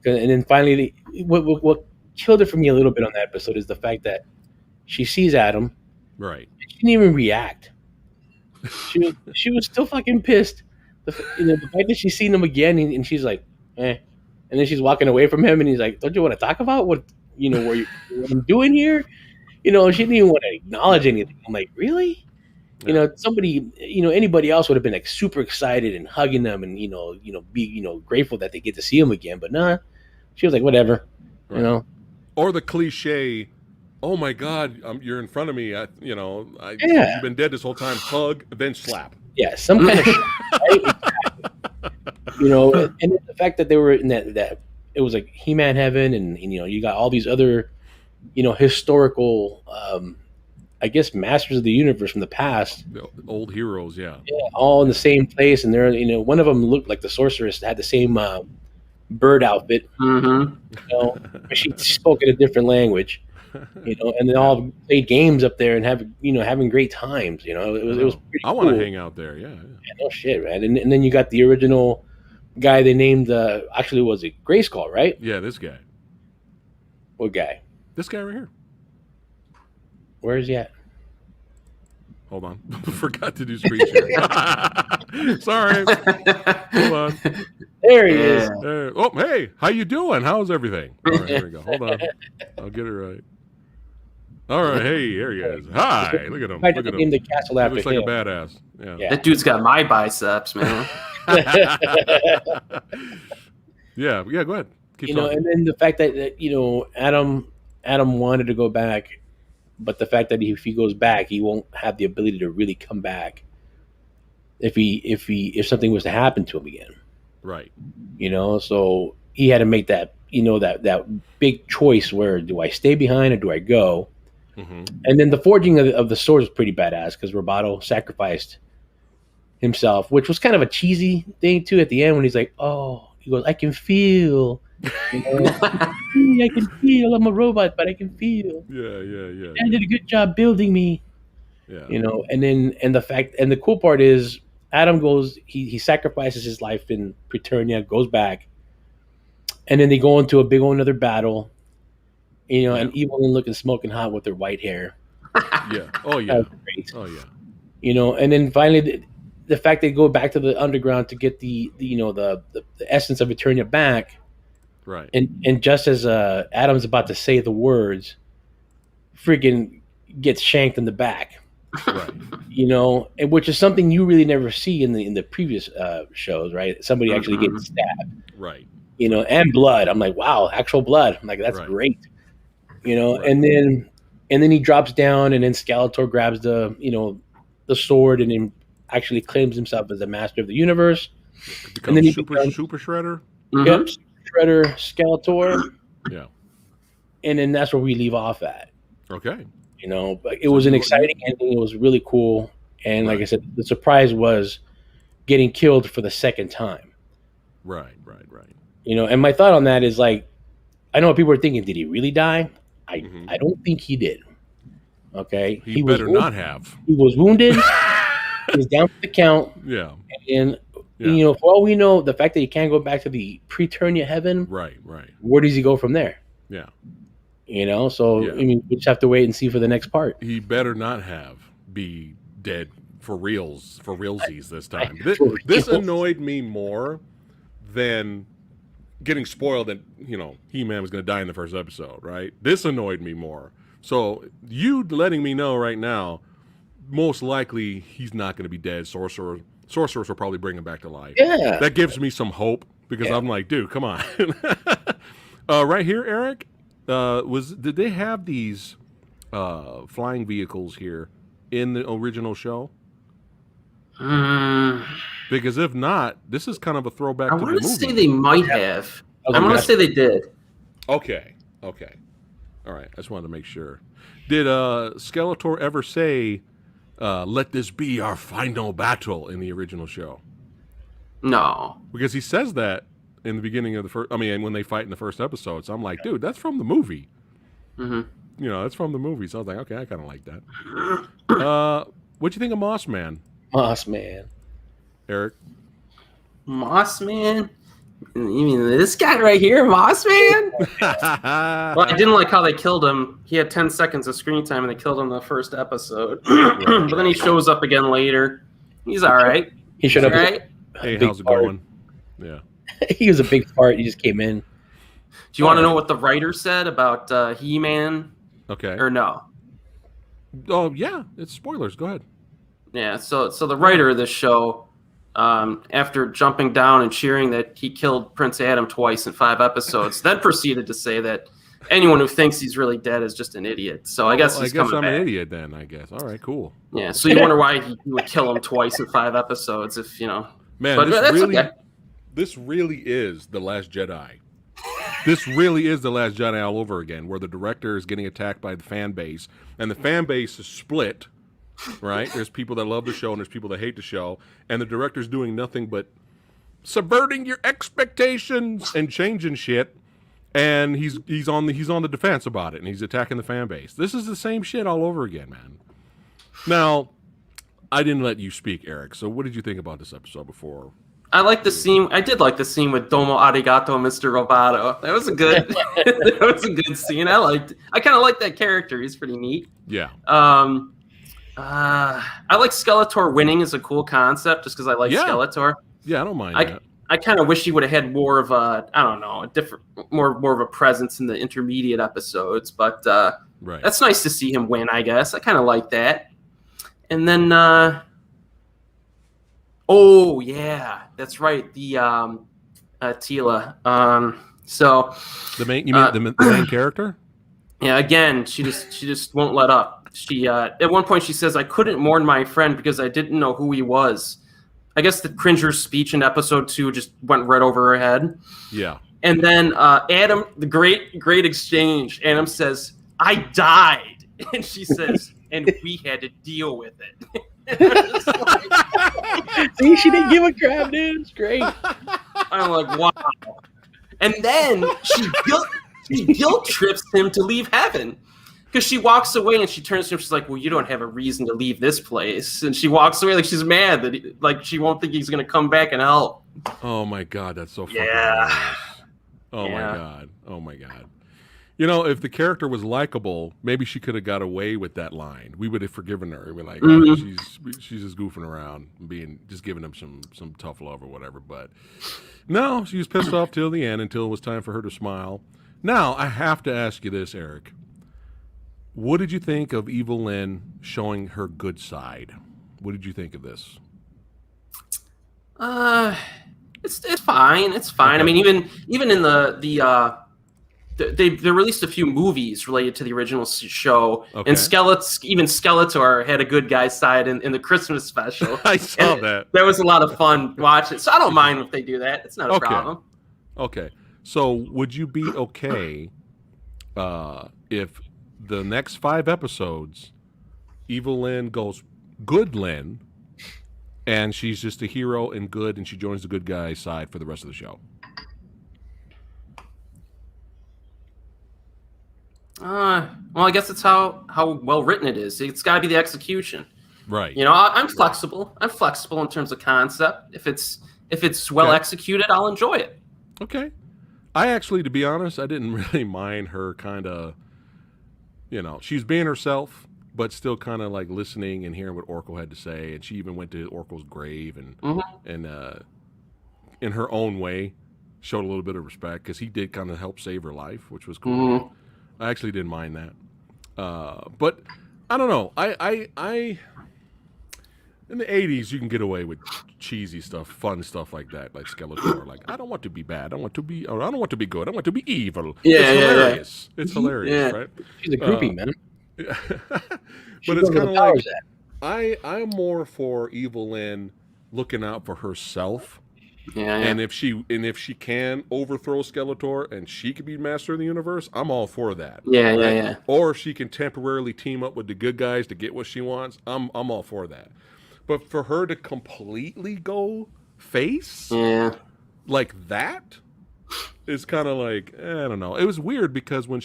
And then finally, what killed it for me a little bit on that episode is the fact that she sees Adam, Right. she didn't even react. She was still fucking pissed. The fact that she's seen him again and she's like, eh, and then she's walking away from him and he's like, don't you want to talk about what I'm doing here? She didn't even want to acknowledge anything. I'm like, really? Yeah. Somebody, anybody else would have been like super excited and hugging them and be grateful that they get to see him again. But nah, she was like, whatever, Right. Or the cliche oh my God, you're in front of me. Yeah. You've been dead this whole time. Hug, then slap. Yeah, some kind of shit, right? You know, and the fact that they were in that it was like He-Man heaven, and you know, you got all these other, you know, historical, I guess, masters of the universe from the past, The old heroes, yeah. all in the same place, and they're, you know, one of them looked like the sorceress, had the same bird outfit, Mm-hmm. you know, but she spoke in a different language, you know, and they all played games up there and having great times, you know. It was pretty I want to cool. hang out there, yeah. Yeah, no shit, man. And then you got the original guy they named, actually, was it Grayskull, right? Yeah, this guy. What guy? This guy right here. Where is he at? Hold on. Forgot to do screen share. Sorry. Hold on. There he is. Oh, hey, how you doing? How's everything? All right, here we go. Hold on. I'll get it right. All right, hey, here he is. Hi, look at him. I Look at named him. the castle He after looks like him. a badass. Yeah. That dude's got my biceps, man. Yeah, go ahead. Keep You know, talking. and then the fact that you know, Adam wanted to go back, but the fact that if he goes back, he won't have the ability to really come back if something was to happen to him again. Right. You know, so he had to make that, you know, that big choice, where do I stay behind or do I go? Mm-hmm. And then the forging of the sword was pretty badass, because Roboto sacrificed himself, which was kind of a cheesy thing too at the end, when he's like, oh, he goes, I can feel, you know, I can feel, I'm a robot, but I can feel. Yeah. I did a good job building me, Yeah. you know. And then, and the cool part is, Adam goes, he sacrifices his life in Preternia, goes back, and then they go into a big old another battle, you know, and Evelyn looking smoking hot with her white hair. Yeah. Oh yeah. That was great. Oh yeah. You know, and then finally the fact they go back to the underground to get the you know, the essence of Eternia back, Right. and just as Adam's about to say the words, freaking gets shanked in the back. Right. You know, and which is something you really never see in the previous shows, right? Somebody actually getting stabbed, Right. you know, and blood. I'm like, wow, actual blood. I'm like, that's Right. great, you know. Right. And then he drops down, and then Skeletor grabs the, you know, the sword, and then actually claims himself as the master of the universe. Becomes And then he super shredder. Yep, Shredder, Skeletor, Yeah. and then that's where we leave off at. Okay. You know, but it was an exciting ending. It was really cool, and like I said, the surprise was getting killed for the second time. Right. You know, and my thought on that is, like, I know what people are thinking. Did he really die? I don't think he did. Okay, He better not have. He was wounded. He was down for the count. Yeah. And you know, for all we know, the fact that he can't go back to the Preternia heaven. Right. Where does he go from there? Yeah. You know, so I mean, we just have to wait and see for the next part. He better not be dead for realsies this time. This annoyed me more than getting spoiled that, you know, He-Man was going to die in the first episode, right? This annoyed me more. So you letting me know right now, most likely he's not going to be dead. Sorcerers will probably bring him back to life. Yeah. That gives me some hope, because I'm like, dude, come on. Right here, Eric, did they have these flying vehicles here in the original show? Because if not, this is kind of a throwback to the movie. I want to say they might have. I want to say they did. Okay. All right. I just wanted to make sure. Did Skeletor ever say, let this be our final battle in the original show? No. Because he says that in the beginning of the first, when they fight in the first episode. So I'm like, dude, that's from the movie. Mm-hmm. You know, that's from the movie. So I was like, okay, I kind of like that. What'd you think of Moss Man? Moss Man. Eric? Moss Man? You mean this guy right here, Moss Man? Well, I didn't like how they killed him. He had 10 seconds of screen time, and they killed him in the first episode. But then he shows up again later. He's all right. He showed up. Right? Hey, how's it going? Yeah. He was a big fart. He just came in. Do you want to know what the writer said about He-Man? Okay. Or no? Oh, yeah. It's spoilers. Go ahead. Yeah, so the writer of this show, after jumping down and cheering that he killed Prince Adam twice in 5 episodes, then proceeded to say that anyone who thinks he's really dead is just an idiot. So I guess he's coming I'm back. an idiot then. I guess. All right, cool. Yeah. So you wonder why he would kill him twice in 5 episodes if Man, But that's okay. This really is the Last Jedi. This really is the Last Jedi all over again, where the director is getting attacked by the fan base, and the fan base is split. Right? There's people that love the show and there's people that hate the show, and the director's doing nothing but subverting your expectations and changing shit. And he's on the defense about it, and he's attacking the fan base. This is the same shit all over again, man. Now, I didn't let you speak, Eric. So, what did you think about this episode before? I like the scene. I did like the scene with Domo Arigato, Mr. Roboto. That was a good. That was a good scene. I kind of like that character. He's pretty neat. Yeah. I like Skeletor winning as a cool concept, just because I like Skeletor. Yeah, I don't mind that. I kind of wish he would have had more of a, I don't know, a different, more of a presence in the intermediate episodes. But right. That's nice to see him win, I guess. I kind of like that. And then, oh yeah, that's right, the Tila. So the main, you mean the main character? Yeah, again, she just won't let up. She at one point she says, "I couldn't mourn my friend because I didn't know who he was." I guess the Cringer's speech in episode 2 just went right over her head. Yeah. And then Adam, the great exchange. Adam says, "I died," and she says, "And we had to deal with it." See, she didn't give a crap, dude. It's great. I'm like, wow. And then she guilt trips him to leave heaven. Because she walks away and she turns to him. She's like, "Well, you don't have a reason to leave this place." And she walks away like she's mad that she won't think he's going to come back and help. Oh my God, that's so fucking hilarious. Oh my God. You know, if the character was likable, maybe she could have got away with that line. We would have forgiven her. We're like, oh, she's just goofing around, just giving him some tough love or whatever. But no, she was pissed off till the end, until it was time for her to smile. Now I have to ask you this, Eric. What did you think of Evil Lynn showing her good side? What did you think of this? It's fine. It's fine. Okay. I mean, even in they released a few movies related to the original show, okay. And even Skeletor had a good guy side in the Christmas special. I saw that. That was a lot of fun watching. So I don't mind if they do that. It's not a problem. Okay. So would you be okay if the next 5 episodes, Evil Lynn goes good Lynn, and she's just a hero and good, and she joins the good guy side for the rest of the show? Well, I guess it's how well written it is. It's got to be the execution, right? You know, I'm flexible. I'm flexible in terms of concept. If it's well executed, I'll enjoy it. Okay. I actually, to be honest, I didn't really mind her kind of. You know, she's being herself, but still kind of like listening and hearing what Orko had to say. And she even went to Orko's grave and in her own way showed a little bit of respect, because he did kind of help save her life, which was cool. Mm-hmm. I actually didn't mind that. But I don't know. I in the 80s, you can get away with cheesy stuff, fun stuff like that, like Skeletor. Like, I don't want to be bad. I don't want to be good. I want to be evil. Yeah, it's hilarious. Yeah. It's hilarious, right? She's a groupie, man. Yeah. But it's kind of like, I'm more for Evil Lynn looking out for herself. Yeah. And if she can overthrow Skeletor and she could be master of the universe, I'm all for that. Yeah, right? Yeah. Or if she can temporarily team up with the good guys to get what she wants, I'm all for that. But for her to completely go face like that is kind of like, I don't know. It was weird because when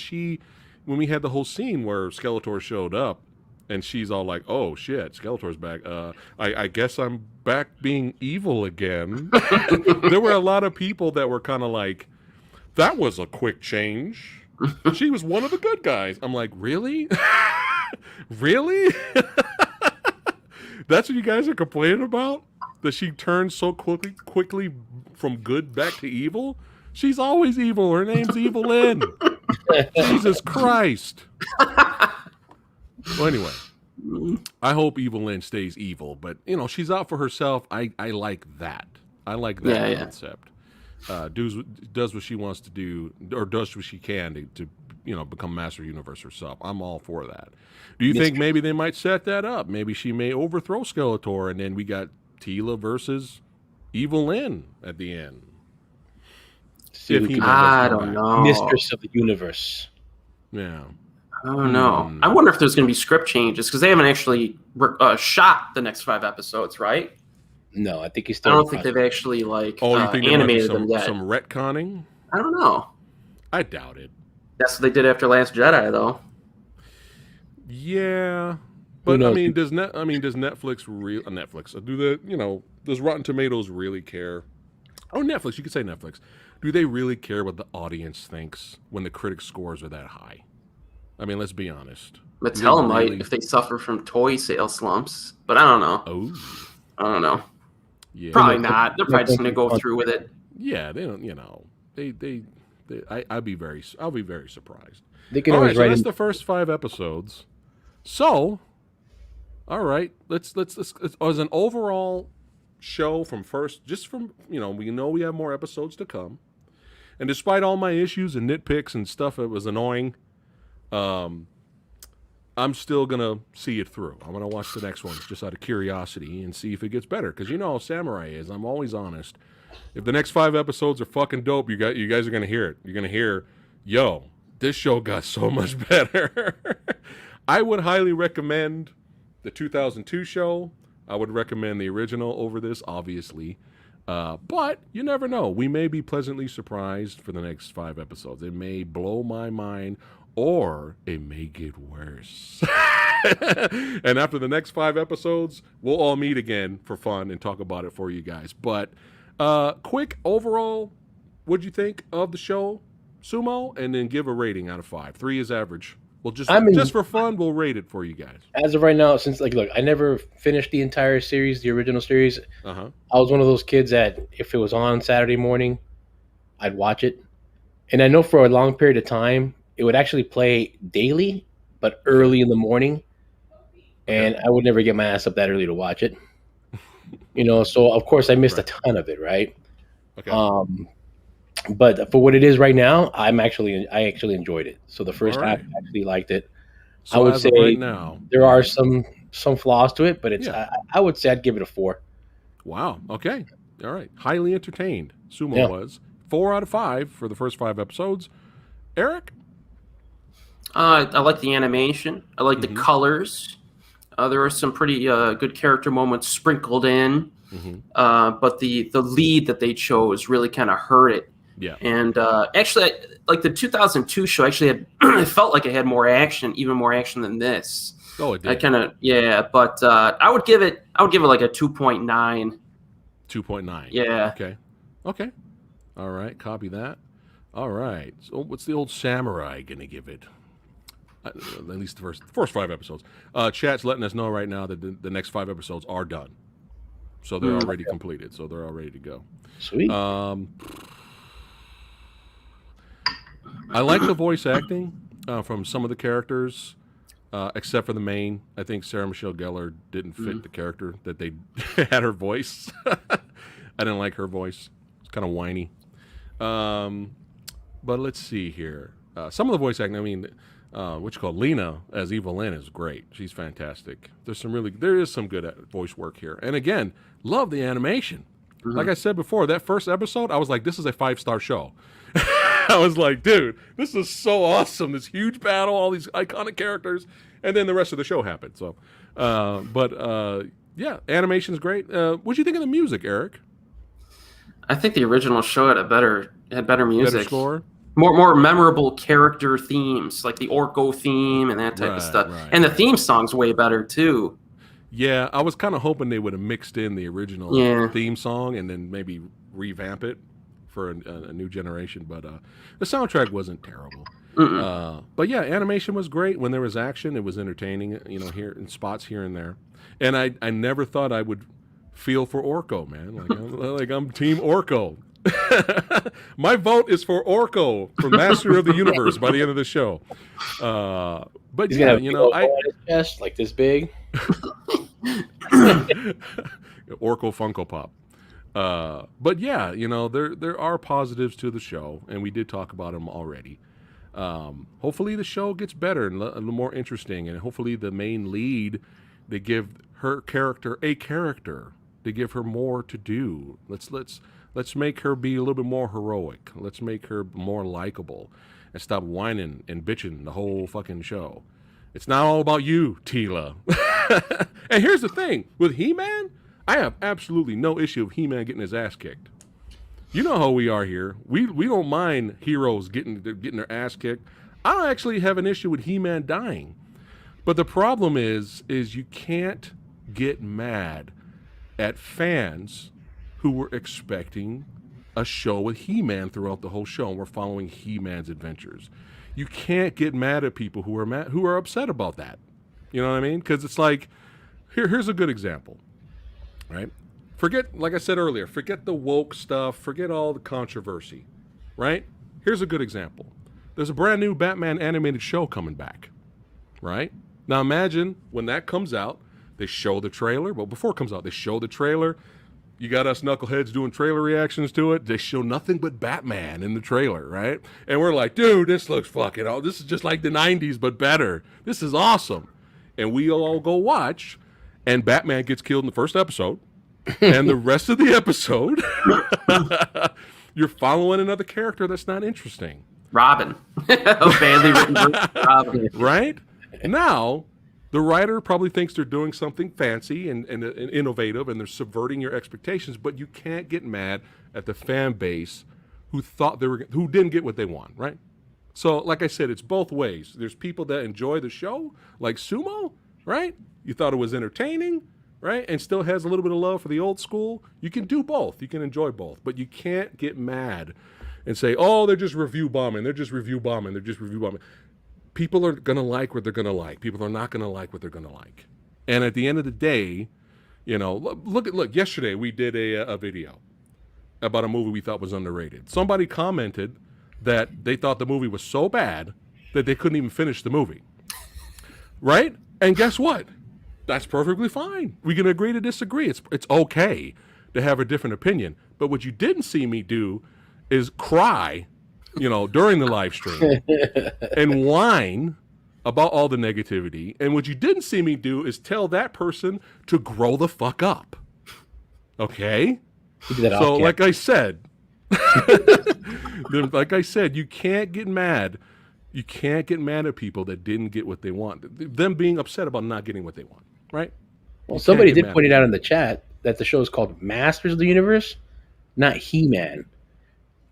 we had the whole scene where Skeletor showed up and she's all like, "Oh shit, Skeletor's back. I guess I'm back being evil again." There were a lot of people that were kind of like, "That was a quick change. She was one of the good guys." I'm like, "Really? Really?" That's what you guys are complaining about? That she turned so quickly from good back to evil? She's always evil. Her name's Evil Lynn. Jesus Christ. Well, anyway, I hope Evil Lynn stays evil, but you know, she's out for herself. I like that. I like that concept. Does what she wants to do, or does what she can to become Master Universe herself. I'm all for that. Do you think maybe they might set that up? Maybe she may overthrow Skeletor, and then we got Teela versus Evil Lynn at the end. See If who He-Man can- does I come don't back. know. Mistress of the Universe. Yeah. I don't know. I wonder if there's going to be script changes because they haven't actually shot the next 5 episodes, right? No, I think he's I still. don't think they've actually like Oh, you think there might be animated them yet. some retconning? I don't know. I doubt it. That's what they did after Last Jedi, though. Yeah, but knows? does Netflix does Rotten Tomatoes really care? Oh, Netflix, you could say Netflix. Do they really care what the audience thinks when the critic scores are that high? I mean, let's be honest. Mattel might really- if they suffer from toy sales slumps, but I don't know. Oh, I don't know. yeah. Probably not. They're probably just going to go through with it. Yeah, they don't. I'll be very surprised. They can All right, always so write that's in. the first 5 episodes. So, all right, let's as an overall show we know we have more episodes to come, and despite all my issues and nitpicks and stuff that was annoying, I'm still gonna see it through. I'm gonna watch the next one just out of curiosity and see if it gets better. Because you know how Samurai is. I'm always honest. If the next 5 episodes are fucking dope, you guys are gonna hear it. You're gonna hear, yo, this show got so much better. I would highly recommend the 2002 show. I would recommend the original over this, obviously. But you never know. We may be pleasantly surprised for the next 5 episodes. It may blow my mind, or it may get worse. And after the next 5 episodes, we'll all meet again for fun and talk about it for you guys. But quick overall, what'd you think of the show, Sumo? And then give a rating out of 5. 3 is average. Well, just for fun, we'll rate it for you guys. As of right now, since look, I never finished the entire series, the original series. Uh-huh. I was one of those kids that if it was on Saturday morning, I'd watch it. And I know for a long period of time, it would actually play daily, but early in the morning. And I would never get my ass up that early to watch it. So of course I missed a ton of it, right? Okay. But for what it is right now, I actually enjoyed it. So the first All right. half, I actually liked it. So I would as say of right now, there are some flaws to it, but it's Yeah. I would say I'd give it a 4. wow. Okay. All right. Highly entertained. Sumo was 4 out of 5 for the first 5 episodes. Eric? I like the animation. I like the colors. There are some pretty good character moments sprinkled in. But the lead that they chose really kind of hurt it. Yeah. And actually, like the 2002 show, actually had it felt like it had more action, even more action than this. Oh, it did. I kind of but I would give it like a 2.9. 2.9. Yeah. Okay. All right. Copy that. All right. So what's the old samurai going to give it? At least the first 5 episodes. Chat's letting us know right now that the next 5 episodes are done. So they're already completed. So they're all ready to go. Sweet. I like the voice acting from some of the characters, except for the main. I think Sarah Michelle Gellar didn't fit the character that they had her voice. I didn't like her voice. It's kind of whiny. But let's see here. Some of the voice acting, what you call Lena as Evil Lynn is great. She's fantastic. There is some good voice work here. And again, love the animation. Like I said before, that first episode, I was like, this is a 5-star show. I was like, dude, this is so awesome. This huge battle, all these iconic characters. And then the rest of the show happened. So, yeah, animation's great. What'd you think of the music, Eric? I think the original show had better music. Better score? More memorable character themes, like the Orko theme and that type of stuff. Right, and the theme song's way better too. Yeah, I was kind of hoping they would have mixed in the original theme song and then maybe revamp it for a new generation. But the soundtrack wasn't terrible. But yeah, animation was great. When there was action, it was entertaining, here in spots here and there. And I never thought I would feel for Orko, man. I'm Team Orko. My vote is for Orko for Master of the Universe by the end of the show. But He's yeah, gonna have on his chest like this big. Orko Funko Pop. But yeah, there are positives to the show, and we did talk about them already. Hopefully the show gets better and a little more interesting, and hopefully the main lead, they give her character a character. They give her more to do. Let's make her be a little bit more heroic. Let's make her more likable, and stop whining and bitching the whole fucking show. It's not all about you, Tila. And here's the thing with He-Man, I have absolutely no issue with He-Man getting his ass kicked. You know how we are here. We don't mind heroes getting their ass kicked. I don't actually have an issue with He-Man dying. But the problem is you can't get mad at fans who were expecting a show with He-Man throughout the whole show, and we're following He-Man's adventures. You can't get mad at people who are upset about that. You know what I mean? Because it's like, here's a good example, right? Forget, like I said earlier, forget the woke stuff, forget all the controversy, right? Here's a good example. There's a brand new Batman animated show coming back, right? Now imagine when that comes out, they show the trailer. Well, before it comes out, they show the trailer. You got us knuckleheads doing trailer reactions to it. They show nothing but Batman in the trailer, right? And we're like, dude, this looks fucking awesome. This is just like the 90s, but better. This is awesome. And we all go watch, and Batman gets killed in the first episode. And the rest of the episode, you're following another character that's not interesting. Robin. A badly written version of Robin. Right? Now, the writer probably thinks they're doing something fancy and innovative, and they're subverting your expectations, but you can't get mad at the fan base who didn't get what they want, right? So, like I said, it's both ways. There's people that enjoy the show, like Sumo, right? You thought it was entertaining, right? And still has a little bit of love for the old school. You can do both. You can enjoy both. But you can't get mad and say, oh, they're just review bombing. They're just review bombing. They're just review bombing. People are going to like what they're going to like. People are not going to like what they're going to like. And at the end of the day, you know, look, yesterday we did a video about a movie we thought was underrated. Somebody commented that they thought the movie was so bad that they couldn't even finish the movie. Right? And guess what? That's perfectly fine. We can agree to disagree. It's okay to have a different opinion. But what you didn't see me do is cry, you know, during the live stream and whine about all the negativity. And what you didn't see me do is tell that person to grow the fuck up. Okay? So like I said, you can't get mad. You can't get mad at people that didn't get what they want. Them being upset about not getting what they want, right? Well, somebody did point it out in the chat that the show is called Masters of the Universe, not He-Man.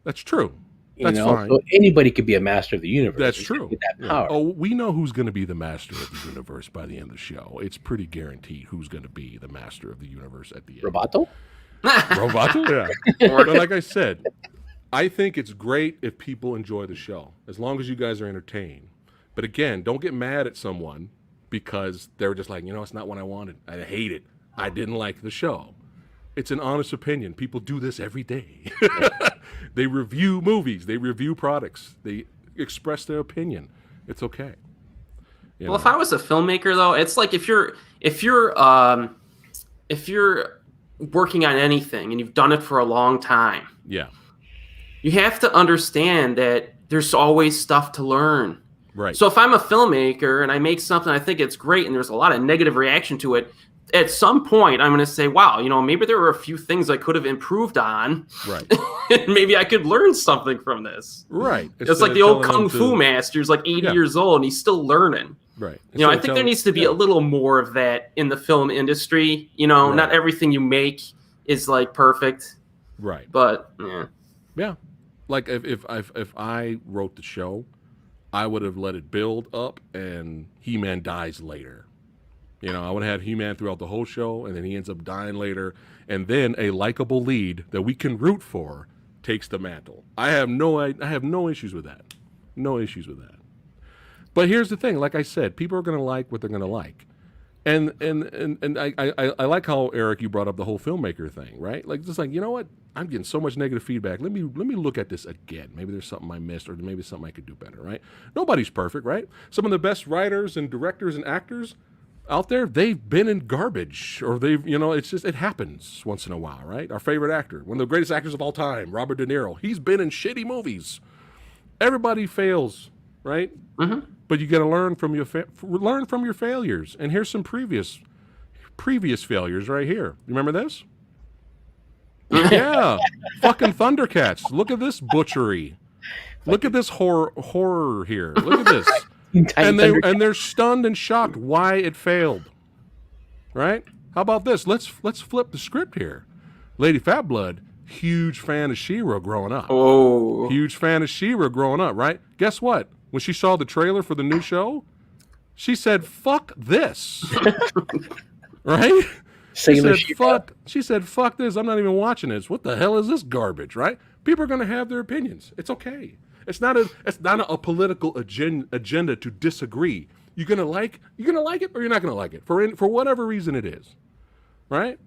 That's true. That's fine. So anybody could be a master of the universe. That's true. Get that power. Oh, we know who's going to be the master of the universe by the end of the show. It's pretty guaranteed who's going to be the master of the universe at the end. Roboto? Roboto? Yeah. But like I said, I think it's great if people enjoy the show, as long as you guys are entertained. But again, don't get mad at someone because they're just like, you know, it's not what I wanted. I hate it. I didn't like the show. It's an honest opinion. People do this every day. They review movies. They review products. They express their opinion. It's okay. Well, if I was a filmmaker, though, it's like if you're working on anything and you've done it for a long time, yeah, you have to understand that there's always stuff to learn. Right. So if I'm a filmmaker and I make something, I think it's great, and there's a lot of negative reaction to it, at some point I'm going to say, wow, you know, maybe there were a few things I could have improved on. Right. And maybe I could learn something from this. Right. It's like the old Kung Fu master who's like 80 years old and he's still learning. Right. You know, I think there needs to be a little more of that in the film industry. You know, not everything you make is like perfect. Right. But yeah. Yeah. Like if I wrote the show, I would have let it build up and He-Man dies later. You know, I would have had He-Man throughout the whole show, and then he ends up dying later, and then a likable lead that we can root for takes the mantle. I have no issues with that. No issues with that. But here's the thing, like I said, people are going to like what they're going to like. And I like how, Eric, you brought up the whole filmmaker thing, right? Like, just like, you know what? I'm getting so much negative feedback. Let me look at this again. Maybe there's something I missed, or maybe something I could do better, right? Nobody's perfect, right? Some of the best writers and directors and actors out there, they've been in garbage, or they've, you know, it's just, it happens once in a while, right? Our favorite actor, one of the greatest actors of all time, Robert De Niro, he's been in shitty movies. Everybody fails right? Mhm. But you got to learn from your failures. And here's some previous failures right here. You remember this? Yeah, fucking Thundercats. Look at this butchery. Look at this horror here. Look at this. They're stunned and shocked why it failed. Right? How about this? Let's flip the script here. Lady Fat Blood, huge fan of She-Ra growing up. Oh. Huge fan of She-Ra growing up, right? Guess what? When she saw the trailer for the new show, she said, "Fuck this." Right? She said, "Fuck this. I'm not even watching this. What the hell is this garbage?" Right? People are going to have their opinions. It's okay. It's not a political agenda to disagree. You're gonna like it or you're not gonna like it for whatever reason it is, right?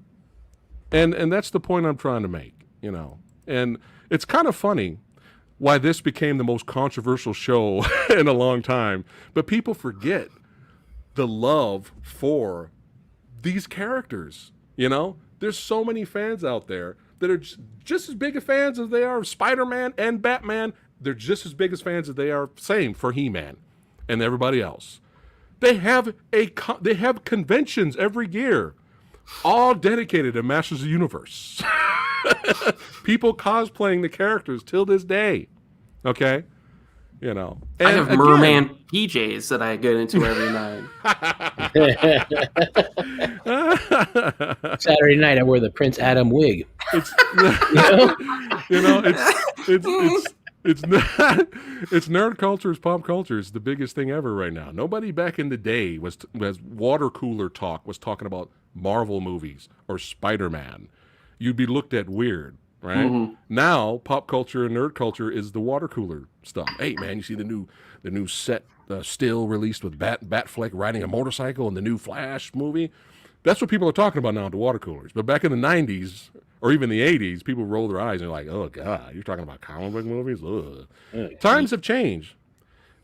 And that's the point I'm trying to make, you know. And it's kind of funny why this became the most controversial show in a long time, but people forget the love for these characters. You know, there's so many fans out there that are just as big of fans as they are of Spider-Man and Batman. They're just as big as fans as they are, same for He-Man and everybody else. They have conventions every year, all dedicated to Masters of the Universe. People cosplaying the characters till this day. Okay, you know. And I have merman PJs that I get into every night. Saturday night, I wear the Prince Adam wig. It's nerd culture, it's pop culture. It's the biggest thing ever right now. Nobody back in the day was water cooler talk was talking about Marvel movies or Spider-Man. You'd be looked at weird, right? Mm-hmm. Now, pop culture and nerd culture is the water cooler stuff. Hey, man, you see the new set still released with Batfleck riding a motorcycle in the new Flash movie? That's what people are talking about now at the water coolers. But back in the 90s, or even the 80s, people roll their eyes and they're like, "Oh, God, you're talking about comic book movies?" Ugh. Times have changed.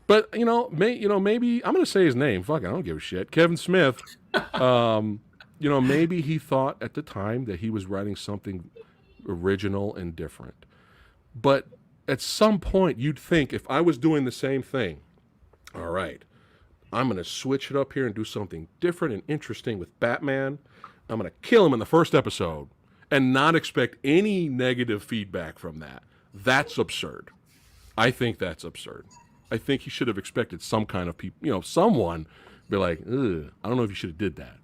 But, maybe, I'm going to say his name. Fuck it, I don't give a shit. Kevin Smith, maybe he thought at the time that he was writing something original and different. But at some point, you'd think, if I was doing the same thing, all right, I'm going to switch it up here and do something different and interesting with Batman. I'm going to kill him in the first episode and not expect any negative feedback from that. That's absurd. I think that's absurd. I think he should have expected some kind of people, someone be like, "Ugh, I don't know if you should have did that."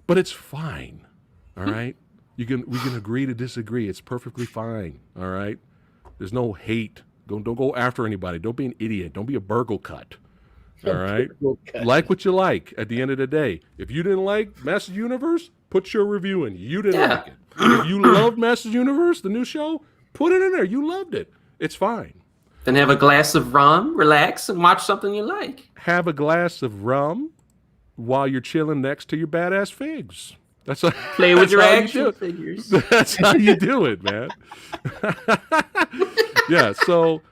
But it's fine. All right? We can agree to disagree. It's perfectly fine. All right? There's no hate. Don't go after anybody. Don't be an idiot. Don't be a burgle cut. All right? Like what you like at the end of the day. If you didn't like Masters Universe, put your review in. You didn't like it. If you loved Masters Universe, the new show, put it in there. You loved it. It's fine. Then have a glass of rum, relax, and watch something you like. Have a glass of rum while you're chilling next to your badass figs. Play with your action figures. That's how you do it, man. Yeah, so,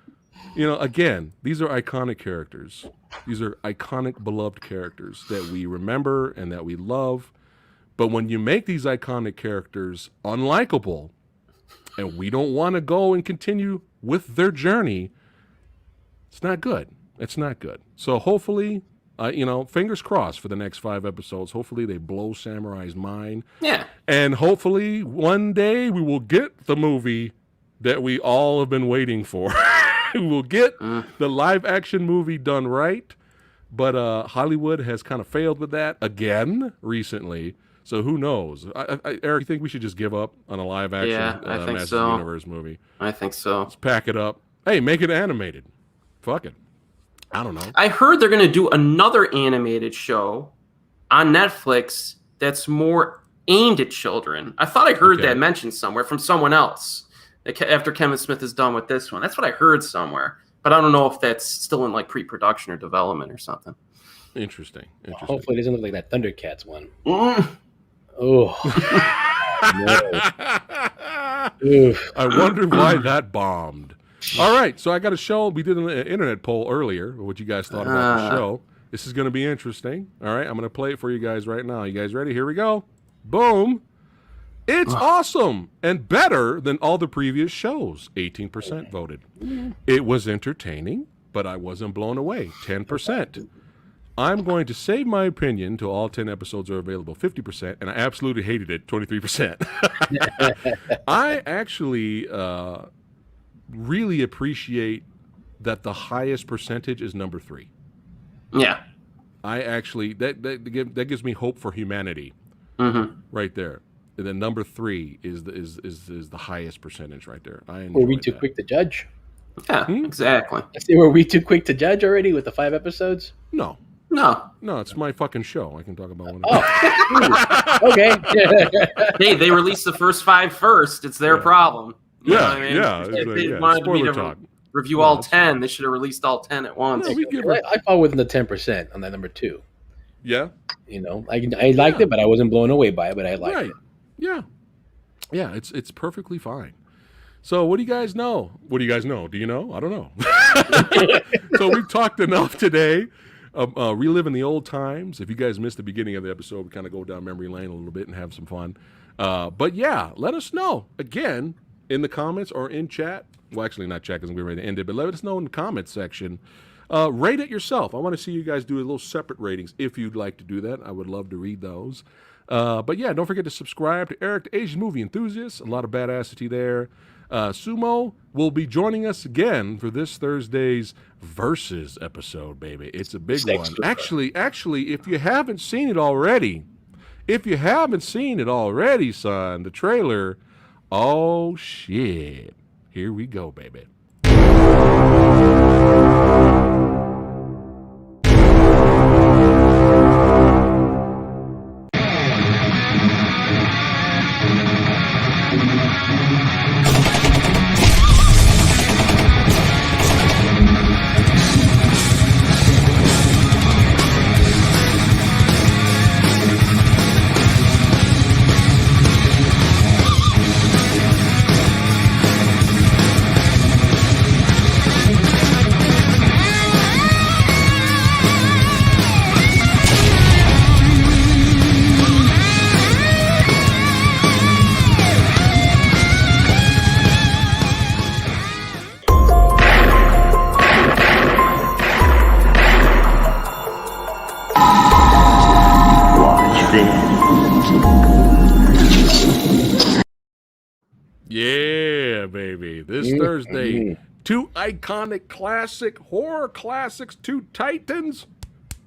again, these are iconic characters. These are iconic, beloved characters that we remember and that we love. But when you make these iconic characters unlikable, and we don't want to go and continue with their journey, it's not good. It's not good. So hopefully, fingers crossed for the next 5 episodes. Hopefully they blow Samurai's mind. Yeah. And hopefully one day we will get the movie that we all have been waiting for. We'll get the live action movie done right. But Hollywood has kind of failed with that again recently. So who knows? Eric, you think we should just give up on a live action Masters of the Universe movie? I think so. Let's pack it up. Hey, make it animated. Fuck it. I don't know. I heard they're going to do another animated show on Netflix that's more aimed at children. I thought I heard that mentioned somewhere from someone else after Kevin Smith is done with this one. That's what I heard somewhere. But I don't know if that's still in like pre-production or development or something. Interesting. Hopefully it doesn't look like that Thundercats one. Oh. I wonder why that bombed. All right, so I got a show. We did an internet poll earlier, what you guys thought about the show. This is going to be interesting. All right, I'm going to play it for you guys right now. You guys ready? Here we go. Boom. It's awesome and better than all the previous shows. 18% voted. It was entertaining, but I wasn't blown away. 10%. I'm going to save my opinion until all 10 episodes are available. 50%, and I absolutely hated it. 23%. I actually really appreciate that the highest percentage is number 3. Yeah. I actually that gives me hope for humanity, right there. And then number 3 is the highest percentage right there. I enjoy Were we too that. quick to judge? Yeah, exactly. I say, were we too quick to judge already with the 5 episodes? No, No. it's my fucking show. I can talk about one. Oh, okay. Hey, they released the first 5 first. It's their problem. You know what I mean? yeah. If It's like, they yeah, wanted me spoiler to talk. review Yeah, all that's 10, they should have released all 10 at once. No, we give her, I fall within the 10% on that number 2. yeah, You know, I liked it, but I wasn't blown away by it. But I liked right, it. yeah. It's perfectly fine. So what do you guys know? What do you guys know? Do you know? I don't know. So we've talked enough today. Reliving the old times. If you guys missed the beginning of the episode, we kind of go down memory lane a little bit and have some fun. But yeah, let us know again in the comments or in chat. Well, actually, not chat because we're ready to end it, but let us know in the comments section. Rate it yourself. I want to see you guys do a little separate ratings if you'd like to do that. I would love to read those. But yeah, don't forget to subscribe to Eric, the Asian Movie Enthusiast. A lot of badassity there. Sumo will be joining us again for this Thursday's Versus episode, baby. It's a big one. Actually, if you haven't seen it already, son, the trailer, oh shit. Here we go, baby. Yeah, baby. This Thursday, 2 iconic classic horror classics, 2 titans.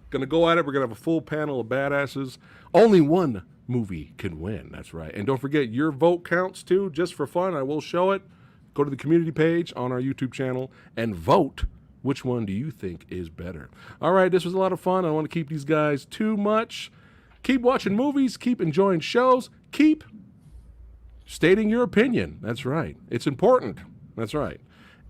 Gonna go at it. We're gonna have a full panel of badasses. Only one movie can win. That's right. And don't forget, your vote counts too. Just for fun, I will show it. Go to the community page on our YouTube channel and vote. Which one do you think is better? All right, this was a lot of fun. I don't want to keep these guys too much. Keep watching movies. Keep enjoying shows. Keep stating your opinion. That's right. It's important. That's right.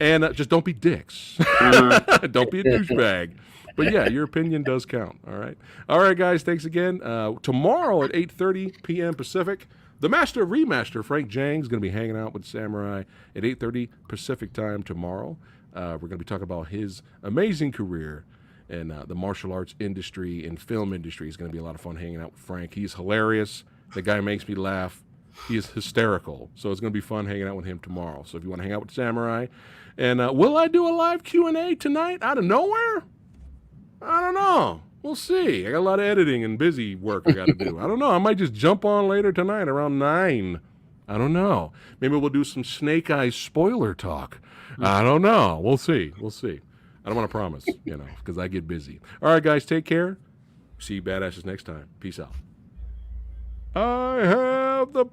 And just don't be dicks. Don't be a douchebag. But yeah, your opinion does count. All right. All right, guys. Thanks again. Tomorrow at 8:30 p.m. Pacific, the Master of Remaster, Frank Jang, is going to be hanging out with Samurai at 8:30 Pacific time tomorrow. We're going to be talking about his amazing career in the martial arts industry and film industry. It's going to be a lot of fun hanging out with Frank. He's hilarious. The guy makes me laugh. He is hysterical. So it's going to be fun hanging out with him tomorrow. So if you want to hang out with Samurai. And will I do a live Q&A tonight out of nowhere? I don't know. We'll see. I got a lot of editing and busy work I got to do. I don't know. I might just jump on later tonight around 9. I don't know. Maybe we'll do some Snake Eyes spoiler talk. I don't know. We'll see. We'll see. I don't want to promise, because I get busy. All right, guys, take care. See you badasses next time. Peace out. I have the